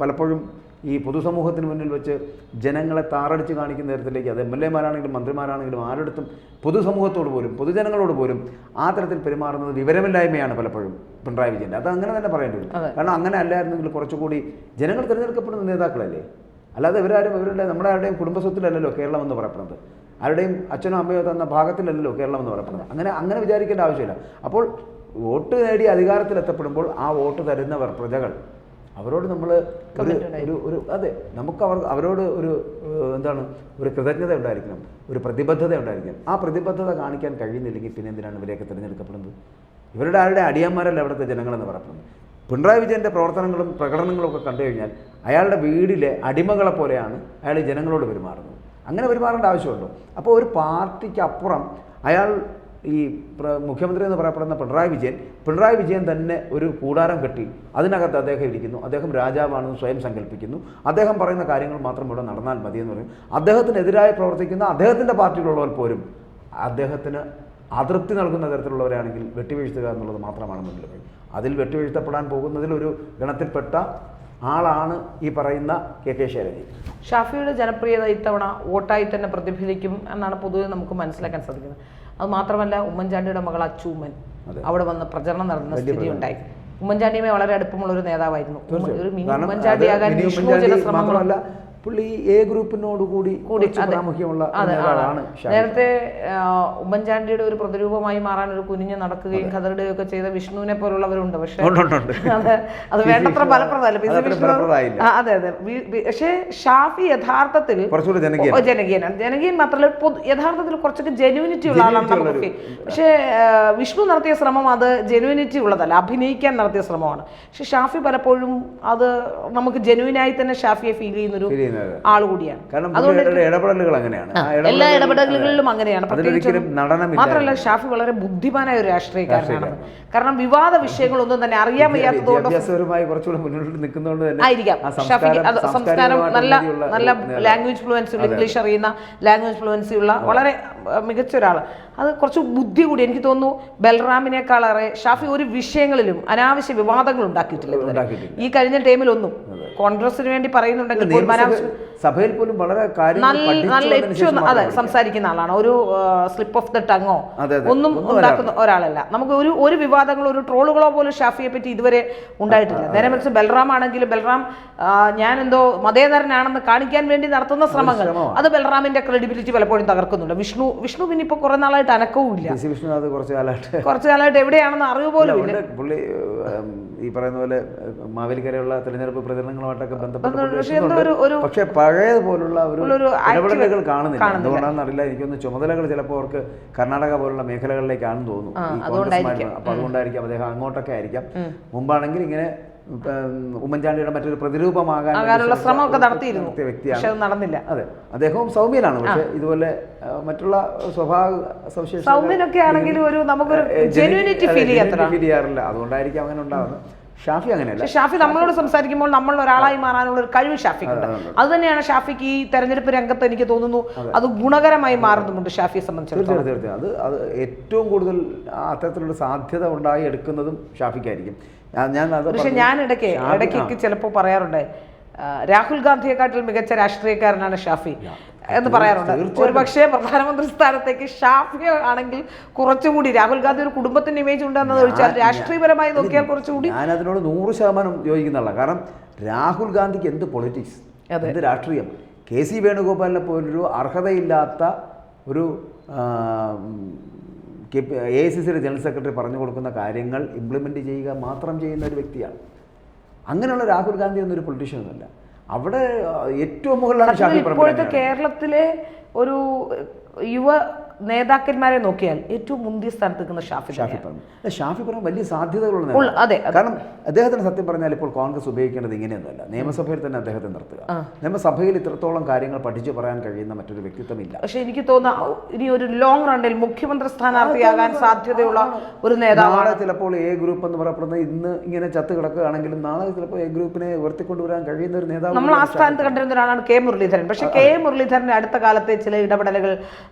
പലപ്പോഴും ഈ പൊതുസമൂഹത്തിന് മുന്നിൽ വെച്ച് ജനങ്ങളെ താറടിച്ച് കാണിക്കുന്ന തരത്തിലേക്ക് അത് MLA മാരാണെങ്കിലും മന്ത്രിമാരാണെങ്കിലും ആരുടെടുത്തും പൊതുസമൂഹത്തോട് പോലും പൊതുജനങ്ങളോട് പോലും ആ തരത്തിൽ പെരുമാറുന്നത് വിവരമില്ലായ്മയാണ് പലപ്പോഴും പിണറായി വിജയൻ്റെ. അത് അങ്ങനെ തന്നെ പറയേണ്ടി വരും. കാരണം അങ്ങനെ അല്ലായിരുന്നെങ്കിൽ കുറച്ചുകൂടി ജനങ്ങൾ തിരഞ്ഞെടുക്കപ്പെടുന്ന നേതാക്കളല്ലേ. അല്ലാതെ ഇവരുടെ നമ്മുടെ ആരുടെയും കുടുംബസ്വത്തിലല്ലല്ലോ കേരളം എന്ന് പറയപ്പെടുന്നത്. ആരുടെയും അച്ഛനോ അമ്മയോ തന്ന ഭാഗത്തിലല്ലല്ലോ കേരളം എന്ന് പറയപ്പെടുന്നത്. അങ്ങനെ വിചാരിക്കേണ്ട ആവശ്യമില്ല. അപ്പോൾ വോട്ട് നേടി അധികാരത്തിലെത്തപ്പെടുമ്പോൾ ആ വോട്ട് തരുന്നവർ പ്രജകൾ അവരോട് നമ്മൾ ഒരു അതെ നമുക്ക് അവരോട് എന്താണ് ഒരു കൃതജ്ഞത ഉണ്ടായിരിക്കണം, ഒരു പ്രതിബദ്ധത ഉണ്ടായിരിക്കണം. ആ പ്രതിബദ്ധത കാണിക്കാൻ കഴിയുന്നില്ലെങ്കിൽ പിന്നെ എന്തിനാണ് ഇവരെയൊക്കെ തിരഞ്ഞെടുക്കപ്പെടുന്നത്? ഇവരുടെ ആരുടെ അടിയന്മാരല്ല അവിടുത്തെ ജനങ്ങളെന്ന് പറയുന്നത്. പിണറായി വിജയൻ്റെ പ്രവർത്തനങ്ങളും പ്രകടനങ്ങളും ഒക്കെ കണ്ടു കഴിഞ്ഞാൽ അയാളുടെ വീടിലെ അടിമകളെ പോലെയാണ് അയാൾ ജനങ്ങളോട് പെരുമാറുന്നത്. അങ്ങനെ പെരുമാറേണ്ട ആവശ്യമുണ്ടോ? അപ്പോൾ ഒരു പാർട്ടിക്കപ്പുറം അയാൾ ഈ മുഖ്യമന്ത്രി എന്ന് പറയപ്പെടുന്ന പിണറായി വിജയൻ തന്നെ ഒരു കൂടാരം കെട്ടി അതിനകത്ത് അദ്ദേഹം ഇരിക്കുന്നു. അദ്ദേഹം രാജാവാണെന്ന് സ്വയം സങ്കല്പിക്കുന്നു. അദ്ദേഹം പറയുന്ന കാര്യങ്ങൾ മാത്രം ഇവിടെ നടന്നാൽ മതിയെന്ന് പറയും. അദ്ദേഹത്തിനെതിരായി പ്രവർത്തിക്കുന്ന അദ്ദേഹത്തിൻ്റെ പാർട്ടിയിലുള്ളവർ പോലും അദ്ദേഹത്തിന് അതൃപ്തി നൽകുന്ന തരത്തിലുള്ളവരാണെങ്കിൽ വെട്ടിവീഴ്ത്തുക എന്നുള്ളത് മാത്രമാണ് മുന്നിൽ. അതിൽ വെട്ടിവീഴ്ത്തപ്പെടാൻ പോകുന്നതിൽ ഒരു ഗണത്തിൽപ്പെട്ട ആളാണ് ഈ പറയുന്ന കെ ശൈലജ. ഷാഫിയുടെ ജനപ്രിയത ഇത്തവണ വോട്ടായി തന്നെ പ്രതിഫലിക്കും എന്നാണ് പൊതുവെ നമുക്ക് മനസ്സിലാക്കാൻ സാധിക്കുന്നത്. അത് മാത്രമല്ല, ഉമ്മൻചാണ്ടിയുടെ മകൾ അച്ചൂമ്മൻ അവിടെ വന്ന് പ്രചരണം നടത്തുന്ന സ്ഥിതി ഉണ്ടായി. ഉമ്മൻചാണ്ടിയുമായി വളരെ അടുപ്പമുള്ള ഒരു നേതാവായിരുന്നു. ഒരു മിനി ഉമ്മൻചാണ്ടിയാകാൻ വിഷ്ണു ചില ശ്രമങ്ങളല്ല. പുള്ളി എ ഗ്രൂപ്പിനോട് കൂടി പ്രാമുഖ്യമുള്ള നേതാവാണ്. നേരത്തെ ഉമ്മൻചാണ്ടിയുടെ ഒരു പ്രതിരൂപമായി മാറാൻ ഒരു കുനിഞ്ഞ് നടക്കുകയും കഥറുകയും ഒക്കെ ചെയ്ത വിഷ്ണുവിനെ പോലുള്ളവരുണ്ട്. പക്ഷേ അത് വേണ്ടത്ര ഫലപ്രദമല്ല. അതെ അതെ. പക്ഷേ ഷാഫി യഥാർത്ഥത്തിൽ ജനകീയനാണ്. ജനകീയൻ മാത്രമല്ല, യഥാർത്ഥത്തിൽ കുറച്ചൊക്കെ ജെന്യൂനിറ്റി ഉള്ള ആളാണ്. പക്ഷേ വിഷ്ണു നടത്തിയ ശ്രമം അത് ജെന്യൂനിറ്റി ഉള്ളതല്ല, അഭിനയിക്കാൻ നടത്തിയ ശ്രമമാണ്. പക്ഷെ ഷാഫി പലപ്പോഴും അത് നമുക്ക് ജെന്യൂനായി തന്നെ ഷാഫിയെ ഫീൽ ചെയ്യുന്നൊരു ആൾ കൂടിയാണ്. ഇടപെടലുകൾ അങ്ങനെയാണ്, എല്ലാ ഇടപെടലുകളിലും അങ്ങനെയാണ്. മാത്രമല്ല, ഷാഫി വളരെ ബുദ്ധിമാനായ ഒരു രാഷ്ട്രീയക്കാരനാണ്. കാരണം വിവാദ വിഷയങ്ങളൊന്നും തന്നെ അറിയാൻ വയ്യാത്തതുകൊണ്ട് ആയിരിക്കാം ഷാഫിക്ക് സംസ്കാരം നല്ല നല്ല ലാംഗ്വേജ് ഫ്ലുവൻസി ഉള്ള, ഇംഗ്ലീഷ് അറിയുന്ന, ലാംഗ്വേജ് ഫ്ലുവൻസി ഉള്ള വളരെ മികച്ച ഒരാൾ. അത് കുറച്ച് ബുദ്ധി കൂടി. എനിക്ക് തോന്നുന്നു ബൽറാമിനേക്കാളേറെ ഷാഫി ഒരു വിഷയങ്ങളിലും അനാവശ്യ വിവാദങ്ങൾ ഉണ്ടാക്കിയിട്ടില്ല ഈ കഴിഞ്ഞ ടൈമിലൊന്നും. കോൺഗ്രസിന് വേണ്ടി പറയുന്നുണ്ടെങ്കിൽ സഭയിൽ പോലും വളരെ നല്ല ഏറ്റവും അതെ സംസാരിക്കുന്ന ആളാണ്. ഒരു സ്ലിപ്പ് ഓഫ് ദ ടങ്ങോ ഒന്നും ഉണ്ടാക്കുന്ന ഒരാളല്ല. നമുക്ക് ഒരു വിവാദങ്ങളോ ഒരു ട്രോളുകളോ പോലും ഷാഫിയെ പറ്റി ഇതുവരെ ഉണ്ടായിട്ടില്ല. നേരെ മറിച്ച് ബൽറാം ആണെങ്കിലും ബൽറാം ഞാൻ എന്തോ മതേതരനാണെന്ന് കാണിക്കാൻ വേണ്ടി നടത്തുന്ന ശ്രമങ്ങൾ അത് ബൽറാമിന്റെ ക്രെഡിബിലിറ്റി പലപ്പോഴും തകർക്കുന്നുണ്ട്. വിഷ്ണു പിന്നെ ഇപ്പൊ കുറെ നാളായിട്ട് അനക്കവും ഇല്ല. കുറച്ചു കാലമായിട്ട് എവിടെയാണെന്ന് അറിവ് പോലും ഇല്ല. പുള്ളി ഈ പറയുന്ന പോലെ മാവേലിക്കരയുള്ള തെരഞ്ഞെടുപ്പ് പ്രചരണങ്ങളുമായിട്ടൊക്കെ ബന്ധപ്പെട്ട് പക്ഷെ പഴയതുപോലുള്ള ഒരു ഇടപെടലുകൾ കാണുന്നില്ല. എന്തുകൊണ്ടാണെന്ന് അറിയില്ല. എനിക്കൊന്ന് ചുമതലകൾ ചിലപ്പോൾ അവർക്ക് കർണാടക പോലുള്ള മേഖലകളിലേക്കാണെന്ന് തോന്നുന്നു. അപ്പൊ അതുകൊണ്ടായിരിക്കാം അദ്ദേഹം അങ്ങോട്ടൊക്കെ ആയിരിക്കാം. മുമ്പാണെങ്കിൽ ഇങ്ങനെ ഉമ്മൻചാണ്ടിയുടെ മറ്റൊരു പ്രതിരൂപമാകാനുള്ള ശ്രമമൊക്കെ നടത്തിയിരുന്നു വ്യക്തിയാണ്, നടന്നില്ല. അതെ, അദ്ദേഹവും സൗമ്യനാണ്. പക്ഷെ ഇതുപോലെ മറ്റുള്ള സ്വഭാവ സവിശേഷത സൗമ്യനൊക്കെ ആണെങ്കിലും ഒരു നമുക്കൊരു ജെന്യൂനിറ്റി ഫീൽ ചെയ്യാറില്ല. അതുകൊണ്ടായിരിക്കാം അങ്ങനെ ഉണ്ടാകുന്നത്. ഷാഫി അങ്ങനെയല്ല. ഷാഫി നമ്മളോട് സംസാരിക്കുമ്പോൾ നമ്മൾ ഒരാളായി മാറാനുള്ള ഒരു കഴിവ് ഷാഫിക്കുണ്ട്. അത് തന്നെയാണ് ഷാഫിക്ക് ഈ തെരഞ്ഞെടുപ്പ് രംഗത്ത് എനിക്ക് തോന്നുന്നു അത് ഗുണകരമായി മാറുന്നുണ്ട് ഷാഫിയെ സംബന്ധിച്ചിടത്തോളം. തീർച്ചയായും അത് ഏറ്റവും കൂടുതൽ അത്തരത്തിലുള്ള സാധ്യത ഉണ്ടായി എടുക്കുന്നതും ഷാഫിക്കായിരിക്കും. പക്ഷെ ഞാൻ ഇടയ്ക്ക് ചിലപ്പോൾ പറയാറുണ്ട്, രാഹുൽ ഗാന്ധിയെക്കാട്ടിൽ മികച്ച രാഷ്ട്രീയക്കാരനാണ് ഷാഫി എന്ന് പറയാറുണ്ട്. ഒരു പക്ഷേ പ്രധാനമന്ത്രി സ്ഥാനത്തേക്ക് ഷാഫി ആണെങ്കിൽ കുറച്ചുകൂടി, രാഹുൽ ഗാന്ധി ഒരു കുടുംബത്തിന്റെ ഇമേജ് ഉണ്ടെന്നത് ഒഴിച്ചാൽ രാഷ്ട്രീയപരമായി നോക്കിയാൽ കുറച്ചുകൂടി ഞാൻ അതിനോട് 100% യോജിക്കുന്നുള്ള. കാരണം രാഹുൽ ഗാന്ധിക്ക് എന്ത് പൊളിറ്റിക്സ്, എന്ത് രാഷ്ട്രീയം. കെ സി വേണുഗോപാലിനെ പോലൊരു അർഹതയില്ലാത്ത ഒരു AICC ജനറൽ സെക്രട്ടറി പറഞ്ഞു കൊടുക്കുന്ന കാര്യങ്ങൾ ഇംപ്ലിമെൻ്റ് ചെയ്യുക മാത്രം ചെയ്യുന്ന ഒരു വ്യക്തിയാണ്. അങ്ങനെയുള്ള രാഹുൽ ഗാന്ധി എന്നൊരു പൊളിറ്റീഷ്യൻ ഒന്നുമല്ല. അവിടെ ഏറ്റവും മുകളിലാണ് ഇപ്പോഴത്തെ കേരളത്തിലെ ഒരു യുവ നേതാക്കന്മാരെ നോക്കിയാൽ ഏറ്റവും മുന്തിയ സ്ഥാനത്ത് നിൽക്കുന്ന ഷാഫി പറമ്പിൽ വലിയ സാധ്യതകളുള്ള. അതെ, കാരണം അദ്ദേഹത്തിന് സത്യം പറഞ്ഞാൽ ഇപ്പോൾ കോൺഗ്രസ് ഉപയോഗിക്കേണ്ടത് ഇങ്ങനെയൊന്നുമല്ല. നിയമസഭയിൽ തന്നെ അദ്ദേഹത്തെ നിർത്തുക. നിയമസഭയിൽ ഇത്രത്തോളം കാര്യങ്ങൾ പഠിച്ചു പറയാൻ കഴിയുന്ന മറ്റൊരു വ്യക്തിത്വമില്ല. പക്ഷെ എനിക്ക് തോന്നുന്നു ഇനി ഒരു ലോങ് റണ്ണിൽ മുഖ്യമന്ത്രി സ്ഥാനാർത്ഥിയാകാൻ സാധ്യതയുള്ള ഒരു നേതാവ്. നാളെ ചിലപ്പോൾ എ ഗ്രൂപ്പ് എന്ന് പറയപ്പെടുന്നത് ഇന്ന് ഇങ്ങനെ ചത്ത് കിടക്കുകയാണെങ്കിലും നാളെ ചിലപ്പോൾ എ ഗ്രൂപ്പിനെ ഉയർത്തിക്കൊണ്ടുവരാൻ കഴിയുന്ന ഒരു നേതാവ്. നമ്മൾ ആ സ്ഥാനത്ത് കണ്ടിരുന്ന ഒരാളാണ് കെ മുരളീധരൻ. പക്ഷെ കെ മുരളീധരന്റെ അടുത്ത കാലത്തെ ചില ഇടപെടലുകൾ,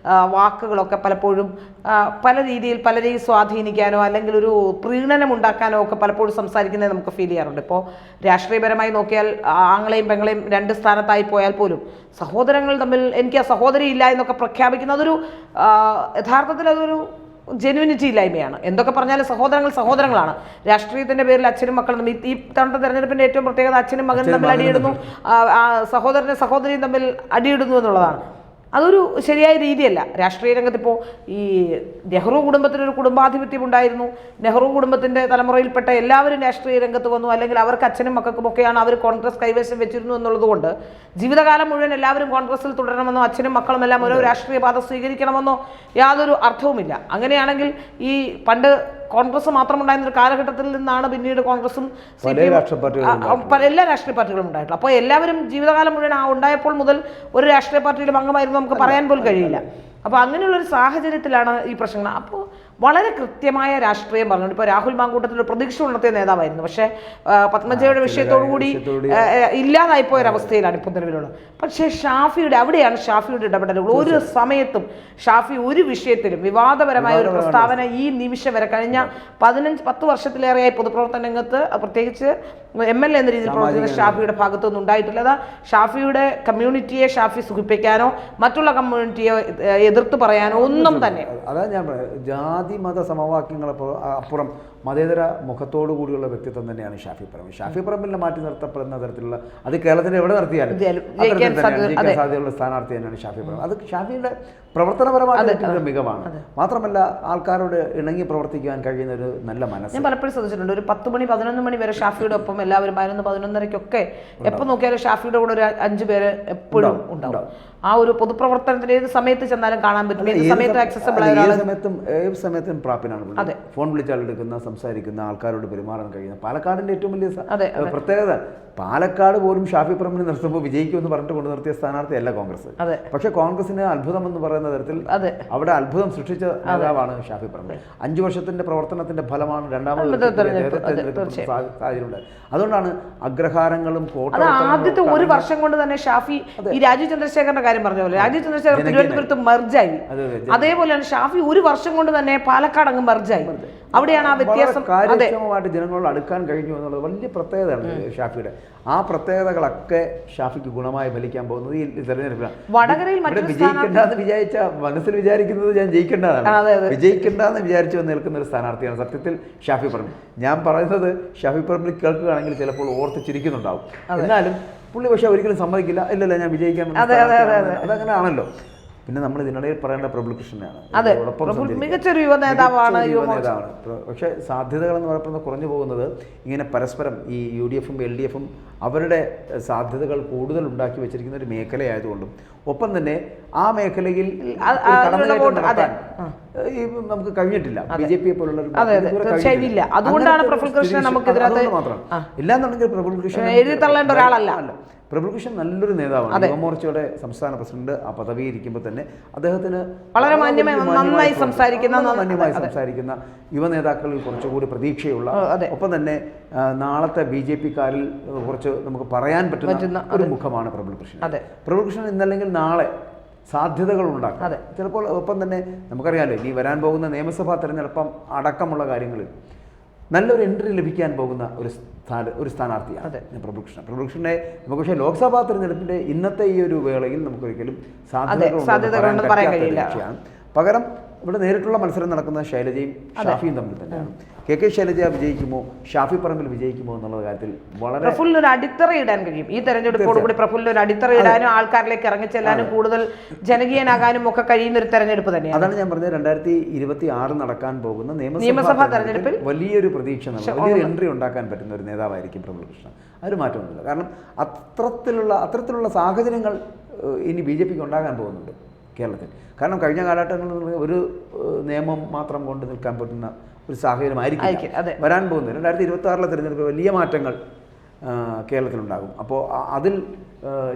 വാക്കുകളൊക്കെ പലപ്പോഴും പല രീതിയിൽ പലരെയും സ്വാധീനിക്കാനോ അല്ലെങ്കിൽ ഒരു പ്രീണനം ഉണ്ടാക്കാനോ ഒക്കെ പലപ്പോഴും സംസാരിക്കുന്നത് നമുക്ക് ഫീൽ ചെയ്യാറുണ്ട്. ഇപ്പോൾ രാഷ്ട്രീയപരമായി നോക്കിയാൽ ആങ്ങളെയും പെങ്ങളെയും 2 സ്ഥാനത്തായി പോയാൽ പോലും സഹോദരങ്ങൾ തമ്മിൽ എനിക്ക് ആ സഹോദരി ഇല്ല എന്നൊക്കെ പ്രഖ്യാപിക്കുന്ന അതൊരു യഥാർത്ഥത്തിൽ അതൊരു ജെന്യൂനിറ്റി ഇല്ലായ്മയാണ്. എന്തൊക്കെ പറഞ്ഞാലും സഹോദരങ്ങളാണ്. രാഷ്ട്രീയത്തിന്റെ പേരിൽ അച്ഛനും മക്കളും ഈ തവണത്തെ തെരഞ്ഞെടുപ്പിന്റെ ഏറ്റവും പ്രത്യേകത അച്ഛനും മകനും തമ്മിൽ അടിയിടുന്നു, സഹോദരനും സഹോദരിയും തമ്മിൽ അടിയിടുന്നു എന്നുള്ളതാണ്. അതൊരു ശരിയായ രീതിയല്ല. രാഷ്ട്രീയ രംഗത്ത് ഇപ്പോൾ ഈ നെഹ്റു കുടുംബത്തിനൊരു കുടുംബാധിപത്യം ഉണ്ടായിരുന്നു. നെഹ്റു കുടുംബത്തിൻ്റെ തലമുറയിൽപ്പെട്ട എല്ലാവരും രാഷ്ട്രീയ രംഗത്ത് വന്നു, അല്ലെങ്കിൽ അവർക്ക് അച്ഛനും മക്കൾക്കും ഒക്കെയാണ് അവർ കോൺഗ്രസ് കൈവശം വെച്ചിരുന്നു എന്നുള്ളത് കൊണ്ട് ജീവിതകാലം മുഴുവൻ എല്ലാവരും കോൺഗ്രസിൽ തുടരണമെന്നോ അച്ഛനും മക്കളും എല്ലാം ഓരോ രാഷ്ട്രീയ പാത സ്വീകരിക്കണമെന്നോ യാതൊരു അർത്ഥവുമില്ല. അങ്ങനെയാണെങ്കിൽ ഈ പണ്ട് കോൺഗ്രസ് മാത്രമുണ്ടായിരുന്ന ഒരു കാലഘട്ടത്തിൽ നിന്നാണ് പിന്നീട് കോൺഗ്രസും എല്ലാ രാഷ്ട്രീയ പാർട്ടികളും ഉണ്ടായിട്ടുള്ളത്. അപ്പോൾ എല്ലാവരും ജീവിതകാലം മുഴുവൻ ഉണ്ടായപ്പോൾ മുതൽ ഒരു രാഷ്ട്രീയ പാർട്ടിയിലും അംഗമായിരുന്നു നമുക്ക് പറയാൻ പോലും കഴിയില്ല. അപ്പോൾ അങ്ങനെയുള്ളൊരു സാഹചര്യത്തിലാണ് ഈ പ്രശ്നങ്ങൾ. അപ്പോൾ വളരെ കൃത്യമായ രാഷ്ട്രീയം പറഞ്ഞുകൊണ്ട് ഇപ്പോൾ രാഹുൽ മാങ്കൂട്ടത്തിൽ ഒരു പ്രതീക്ഷ ഉണർത്തിയ നേതാവായിരുന്നു. പക്ഷേ പത്മജയുടെ വിഷയത്തോടുകൂടി ഇല്ലാതായിപ്പോയൊരവസ്ഥയിലാണ് ഇപ്പോൾ നിലവിലുള്ളത്. പക്ഷേ അവിടെയാണ് ഷാഫിയുടെ ഇടപെടലുകൾ. ഒരു സമയത്തും ഷാഫി ഒരു വിഷയത്തിലും വിവാദപരമായ ഒരു പ്രസ്താവന ഈ നിമിഷം വരെ കഴിഞ്ഞ 10 വർഷത്തിലേറെയായി പൊതുപ്രവർത്തന രംഗത്ത് പ്രത്യേകിച്ച് MLA എന്ന രീതിയിൽ പ്രവർത്തിക്കുന്ന ഷാഫിയുടെ ഭാഗത്തൊന്നും ഉണ്ടായിട്ടില്ല. അതാ ഷാഫിയുടെ കമ്മ്യൂണിറ്റിയെ ഷാഫി സുഖിപ്പിക്കാനോ മറ്റുള്ള കമ്മ്യൂണിറ്റിയെ എതിർത്ത് പറയാനോ ഒന്നും തന്നെ. അതാ ഞാൻ ജാതി മത സമവാക്യങ്ങൾ അപ്പുറം മതേതര മുഖത്തോടു കൂടിയുള്ള വ്യക്തിത്വം തന്നെയാണ് ഷാഫി പറമ്പിൽ. ഷാഫി പറമ്പിലിനെ മാറ്റി നിർത്തപ്പെടുന്ന തരത്തിലുള്ള അത് കേരളത്തിൽ എവിടെ നിർത്തിയാലും ജയിക്കാൻ സാധ്യതയുള്ള സ്ഥാനാർത്ഥി തന്നെയാണ് ഷാഫി പറമ്പിൽ. അത് ഷാഫിയുടെ പ്രവർത്തനപരമായ മികവാണ്. മാത്രമല്ല ആൾക്കാരോട് ഇണങ്ങി പ്രവർത്തിക്കാൻ കഴിയുന്ന ഒരു നല്ല മനസ്സ്. ഞാൻ പലപ്പോഴും ശ്രദ്ധിച്ചിട്ടുണ്ട്. ഒരു 10 മണി 11 മണി വരെ ഷാഫിയുടെ ഒപ്പം എല്ലാവരും 11-11:30 എപ്പോൾ നോക്കിയാലും ഷാഫിയുടെ കൂടെ ഒരു 5 പേര് എപ്പോഴും ഉണ്ടാവും. ആ ഒരു പൊതുപ്രവർത്തനത്തിന് ഏത് സമയത്ത് ചെന്നാലും കാണാൻ പറ്റും. ഏത് സമയത്തും ആക്സസിബിൾ ആയ ഏത് സമയത്തും പ്രാപ്യനാണ്. ഫോൺ വിളിച്ചാൽ എടുക്കുന്ന സംസാരിക്കുന്ന ആൾക്കാരോട് പെരുമാറാൻ കഴിയുന്ന പാലക്കാടിന്റെ ഏറ്റവും വലിയ പ്രത്യേകത. പാലക്കാട് പോലും ഷാഫി പറമ്പിൽ നിർത്തുമ്പോൾ വിജയിക്കുമെന്ന് പറഞ്ഞിട്ട് കൊണ്ട് നിർത്തിയ സ്ഥാനാർത്ഥിയല്ല കോൺഗ്രസ്. പക്ഷെ കോൺഗ്രസിന് അത്ഭുതം എന്ന് പറയുന്ന തരത്തിൽ അവിടെ അത്ഭുതം സൃഷ്ടിച്ച നേതാവാണ് ഷാഫി പറമ്പിൽ. 5 വർഷത്തിന്റെ പ്രവർത്തനത്തിന്റെ ഫലമാണ് രണ്ടാമത് സാഹചര്യം. അതുകൊണ്ടാണ് അഗ്രഹാരങ്ങളും ആദ്യത്തെ ഒരു വർഷം കൊണ്ട് തന്നെ ഷാഫി ഈ രാജീവ് ചന്ദ്രശേഖരന്റെ കാര്യം പറഞ്ഞ പോലെ രാജീവ് ചന്ദ്രശേഖർ തിരുവനന്തപുരത്ത് മെർജായി. അതേപോലെയാണ് ഷാഫി ഒരു വർഷം കൊണ്ട് തന്നെ പാലക്കാട് അങ്ങ് മെർജായി. അവിടെയാണ് ആ വ്യത്യാസം. കാര്യക്ഷമമായിട്ട് ജനങ്ങളോട് അടുക്കാൻ കഴിഞ്ഞു എന്നുള്ളത് വലിയ പ്രത്യേകതയാണ് ഷാഫിയുടെ. ആ പ്രത്യേകതകളൊക്കെ ഷാഫിക്ക് ഗുണമായി ഫലിക്കാൻ പോകുന്നത് ഈ തെരഞ്ഞെടുപ്പിലാണ്. വിജയിക്കേണ്ടെന്ന് വിചാരിച്ച മനസ്സിൽ വിചാരിക്കുന്നത് ഞാൻ ജയിക്കേണ്ടതാണ്, വിജയിക്കേണ്ടെന്ന് വിചാരിച്ചു നിൽക്കുന്ന ഒരു സ്ഥാനാർത്ഥിയാണ് സത്യത്തിൽ ഷാഫി പറമ്പിൽ. ഞാൻ പറയുന്നത് ഷാഫി പറമ്പിൽ കേൾക്കുകയാണെങ്കിൽ ചിലപ്പോൾ ഓർത്ത് ചിരിക്കുന്നുണ്ടാവും. എന്നാലും പുള്ളി പക്ഷെ ഒരിക്കലും സമ്മതിക്കില്ല. ഇല്ലല്ല ഞാൻ വിജയിക്കാൻ, അതങ്ങനെ ആണല്ലോ. പിന്നെ നമ്മൾ ഇതിനിടയിൽ പറയേണ്ട പ്രഫുൽ കൃഷ്ണനെയാണ്. മികച്ചൊരു യുവ നേതാവാണ്. പക്ഷേ സാധ്യതകൾ എന്ന് പറയുന്നത് കുറഞ്ഞു പോകുന്നത് ഇങ്ങനെ പരസ്പരം ഈ UDFും LDFും അവരുടെ സാധ്യതകൾ കൂടുതൽ ഉണ്ടാക്കി വെച്ചിരിക്കുന്ന ഒരു മേഖലയായതുകൊണ്ടും ഒപ്പം തന്നെ ആ മേഖലയിൽ നമുക്ക് കഴിഞ്ഞിട്ടില്ല. BJP പോലുള്ള അതുകൊണ്ടാണ് പ്രഫുൽ കൃഷ്ണൻ നമുക്കെതിരെ ഇല്ലാന്നുണ്ടെങ്കിൽ പ്രഫുൽ കൃഷ്ണൻ എഴുതി തള്ളേണ്ട ഒരാളല്ല. പ്രഫുൽ കൃഷ്ണൻ നല്ലൊരു നേതാവാണ്. യുവമോർച്ചയുടെ സംസ്ഥാന പ്രസിഡന്റ് ആ പദവി ഇരിക്കുമ്പോൾ തന്നെ അദ്ദേഹത്തിന് വളരെ നന്നായി സംസാരിക്കുന്ന യുവ നേതാക്കളിൽ കുറച്ചുകൂടി പ്രതീക്ഷയുള്ള, ഒപ്പം തന്നെ നാളത്തെ BJP-ക്കാരിൽ കുറച്ച് നമുക്ക് പറയാൻ പറ്റുന്ന ഒരു മുഖമാണ് പ്രഫുൽ കൃഷ്ണൻ. പ്രഫുൽ കൃഷ്ണൻ ഇന്നല്ലെങ്കിൽ നാളെ സാധ്യതകൾ ഉണ്ടാക്കും. ചിലപ്പോൾ ഒപ്പം തന്നെ നമുക്കറിയാമല്ലോ ഇനി വരാൻ പോകുന്ന നിയമസഭാ തെരഞ്ഞെടുപ്പം അടക്കമുള്ള കാര്യങ്ങളിൽ നല്ലൊരു എൻട്രി ലഭിക്കാൻ പോകുന്ന ഒരു സ്ഥാനാർത്ഥിയാണ് പ്രഫുൽ കൃഷ്ണൻ. പ്രഫുൽ കൃഷ്ണനെ നമുക്ക് പക്ഷേ ലോക്സഭാ തെരഞ്ഞെടുപ്പിന്റെ ഇന്നത്തെ ഈ ഒരു വേളയിൽ നമുക്കൊരിക്കലും സാധ്യതകൾ പറയാൻ കഴിയില്ല. പകരം ഇവിടെ നേരിട്ടുള്ള മത്സരം നടക്കുന്ന ശൈലജയും ഷാഫിയും തമ്മിൽ തന്നെയാണ്. KK ശൈലജ വിജയിക്കുമോ ഷാഫി പറമ്പിൽ വിജയിക്കുമോ എന്നുള്ള കാര്യത്തിൽ വളരെ പ്രഫുല്ലിന് ഒരു അടിത്തറ ഇടാൻ കഴിയും. ഈ തെരഞ്ഞെടുപ്പോടുകൂടി പ്രഫുല്ലിന് ഒരു അടിത്തറ ഇടാനും ആൾക്കാരിലേക്ക് ഇറങ്ങിച്ചെല്ലാനും കൂടുതൽ ജനകീയനാകാനും ഒക്കെ കഴിയുന്ന ഒരു തെരഞ്ഞെടുപ്പ് തന്നെയാണ്. അതാണ് ഞാൻ പറഞ്ഞത്. 2026 നടക്കാൻ പോകുന്ന നിയമസഭാ തെരഞ്ഞെടുപ്പിൽ വലിയൊരു പ്രതീക്ഷ, വലിയൊരു എൻട്രി ഉണ്ടാക്കാൻ പറ്റുന്ന ഒരു നേതാവായിരിക്കും പ്രഫുൽ കൃഷ്ണൻ. അതിൽ മാറ്റമൊന്നുമില്ല. കാരണം അത്തരത്തിലുള്ള സാഹചര്യങ്ങൾ ഇനി BJPക്ക് ഉണ്ടാകാൻ പോകുന്നുണ്ട് കേരളത്തിൽ. കാരണം കഴിഞ്ഞ കാലഘട്ടങ്ങളിൽ ഒരു നിയമം മാത്രം കൊണ്ട് നിൽക്കാൻ പറ്റുന്ന ഒരു സാഹചര്യമായിരിക്കും വരാൻ പോകുന്നത്. 2026 തെരഞ്ഞെടുപ്പ് വലിയ മാറ്റങ്ങൾ കേരളത്തിലുണ്ടാകും. അപ്പോൾ അതിൽ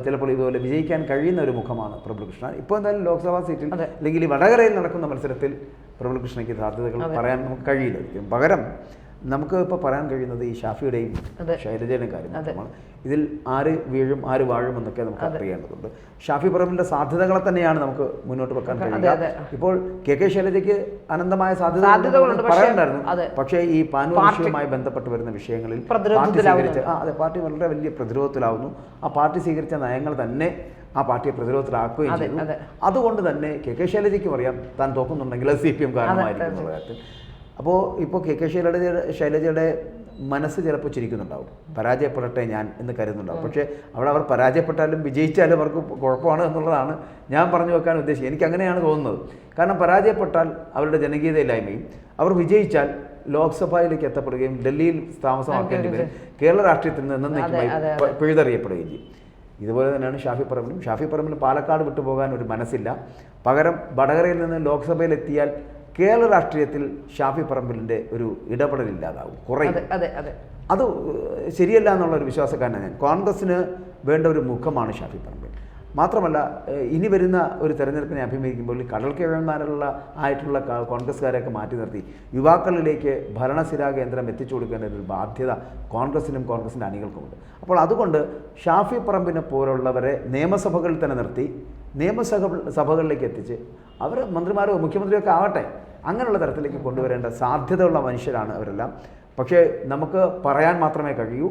ചിലപ്പോൾ ഇതുപോലെ വിജയിക്കാൻ കഴിയുന്ന ഒരു മുഖമാണ് പ്രഫുൽ കൃഷ്ണൻ. ഇപ്പോൾ എന്തായാലും ലോക്സഭാ സീറ്റിൽ അല്ലെങ്കിൽ ഈ വടകരയിൽ നടക്കുന്ന മത്സരത്തിൽ പ്രഫുൽ കൃഷ്ണയ്ക്ക് സാധ്യതകൾ പറയാൻ നമുക്ക് കഴിയില്ല. പകരം നമുക്ക് ഇപ്പോൾ പറയാൻ കഴിയുന്നത് ഈ ഷാഫിയുടെയും ശൈലജയുടെയും കാര്യം മാത്രമാണ്. ഇതിൽ ആര് വീഴും ആര് വാഴും എന്നൊക്കെ നമുക്ക് അറിയേണ്ടതുണ്ട്. ഷാഫി പറമ്പിലിന്റെ സാധ്യതകളെ തന്നെയാണ് നമുക്ക് മുന്നോട്ട് വെക്കാൻ കഴിയുക. ഇപ്പോൾ KK ശൈലജയ്ക്ക് അനന്തമായ സാധ്യതകൾ പറയണ്ടായിരുന്നു. പക്ഷേ ഈ പാനൂർ വിഷയവുമായി ബന്ധപ്പെട്ട് വരുന്ന വിഷയങ്ങളിൽ പാർട്ടി വളരെ വലിയ പ്രതിരോധത്തിലാവുന്നു. ആ പാർട്ടി സ്വീകരിച്ച നയങ്ങൾ തന്നെ ആ പാർട്ടിയെ പ്രതിരോധത്തിലാക്കുകയും ചെയ്തു. അതുകൊണ്ട് തന്നെ KK ശൈലജയ്ക്കും അറിയാം താൻ തോക്കുന്നുണ്ടെങ്കിൽ അത് CPM കാരണമായിരിക്കും എന്നുള്ള കാര്യത്തിൽ. അപ്പോൾ ഇപ്പോൾ കെ ശൈലജയുടെ മനസ്സ് ചിലപ്പോൾ ചിരിക്കുന്നുണ്ടാവും, പരാജയപ്പെടട്ടെ ഞാൻ എന്ന് കരുതുന്നുണ്ടാവും. പക്ഷേ അവിടെ അവർ പരാജയപ്പെട്ടാലും വിജയിച്ചാലും അവർക്ക് കുഴപ്പമാണ് എന്നുള്ളതാണ് ഞാൻ പറഞ്ഞു വെക്കാൻ ഉദ്ദേശിച്ചത്. എനിക്ക് അങ്ങനെയാണ് തോന്നുന്നത്. കാരണം പരാജയപ്പെട്ടാൽ അവരുടെ ജനകീയതയില്ലായ്മയും, അവർ വിജയിച്ചാൽ ലോക്സഭയിലേക്ക് എത്തപ്പെടുകയും ഡൽഹിയിൽ താമസമാക്കേണ്ടി വരും, കേരള രാഷ്ട്രീയത്തിൽ നിന്ന് എന്നേക്കുമായി പിഴുതെറിയപ്പെടുകയും ചെയ്യും. ഇതുപോലെ തന്നെയാണ് ഷാഫി പറമ്പിലും പാലക്കാട് വിട്ടുപോകാൻ ഒരു മനസ്സില്ല. പകരം വടകരയിൽ നിന്ന് ലോക്സഭയിലെത്തിയാൽ കേരള രാഷ്ട്രീയത്തിൽ ഷാഫി പറമ്പിലിൻ്റെ ഒരു ഇടപെടലില്ലാതാവും, കുറയും. അത് ശരിയല്ല എന്നുള്ളൊരു വിശ്വാസക്കാരനാണ് ഞാൻ. കോൺഗ്രസ്സിന് വേണ്ട ഒരു മുഖമാണ് ഷാഫി പറമ്പിൽ. മാത്രമല്ല, ഇനി വരുന്ന ഒരു തെരഞ്ഞെടുപ്പിനെ അഭിമുഖീകരിക്കുമ്പോൾ കടൽക്കിഴങ്ങന്മാരുള്ള ആയിട്ടുള്ള കോൺഗ്രസ്സുകാരെയൊക്കെ മാറ്റി നിർത്തി യുവാക്കളിലേക്ക് ഭരണസിരാ കേന്ദ്രം എത്തിച്ചു കൊടുക്കേണ്ട ഒരു ബാധ്യത കോൺഗ്രസ്സിനും കോൺഗ്രസിൻ്റെ അണികൾക്കുമുണ്ട്. അപ്പോൾ അതുകൊണ്ട് ഷാഫി പറമ്പിനെ പോലുള്ളവരെ നിയമസഭകളിൽ തന്നെ നിർത്തി സഭകളിലേക്ക് എത്തിച്ച് അവർ മന്ത്രിമാരോ മുഖ്യമന്ത്രിയോ ഒക്കെ ആവട്ടെ, അങ്ങനെയുള്ള തരത്തിലേക്ക് കൊണ്ടുവരേണ്ട സാധ്യതയുള്ള മനുഷ്യരാണ് അവരെല്ലാം. പക്ഷേ നമുക്ക് പറയാൻ മാത്രമേ കഴിയൂ.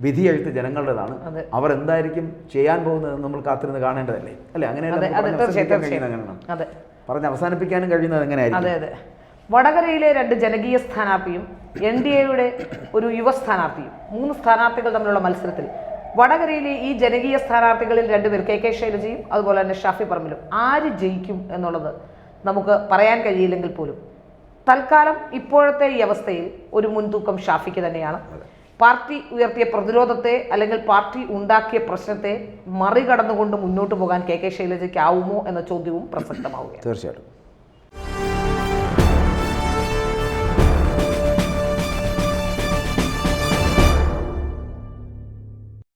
വിധി എഴുത്ത് ജനങ്ങളുടേതാണ്. അവർ എന്തായിരിക്കും ചെയ്യാൻ പോകുന്നത് നമ്മൾ കാത്തിരുന്ന് കാണേണ്ടതല്ലേ, അല്ലേ? പറഞ്ഞ് അവസാനിപ്പിക്കാനും കഴിയുന്നത് എങ്ങനെയായിരിക്കും? വടകരയിലെ 2 ജനകീയ സ്ഥാനാർത്ഥിയും NDAയുടെ ഒരു യുവ സ്ഥാനാർത്ഥിയും, 3 സ്ഥാനാർത്ഥികൾ തമ്മിലുള്ള മത്സരത്തിൽ വടകരയിലെ ഈ ജനകീയ സ്ഥാനാർത്ഥികളിൽ 2 പേർ കെ ശൈലജയും അതുപോലെ തന്നെ ഷാഫി പറമ്പിലും ആര് ജയിക്കും എന്നുള്ളത് നമുക്ക് പറയാൻ കഴിയില്ലെങ്കിൽ പോലും തൽക്കാലം ഇപ്പോഴത്തെ ഈ അവസ്ഥയിൽ ഒരു മുൻതൂക്കം ഷാഫിക്ക് തന്നെയാണ്. പാർട്ടി ഉയർത്തിയ പ്രതിരോധത്തെ അല്ലെങ്കിൽ പാർട്ടി ഉണ്ടാക്കിയ പ്രശ്നത്തെ മറികടന്നുകൊണ്ട് മുന്നോട്ട് പോകാൻ കെ ശൈലജയ്ക്ക് ആവുമോ എന്ന ചോദ്യവും പ്രസക്തമാവുകയാണ്. തീർച്ചയായിട്ടും.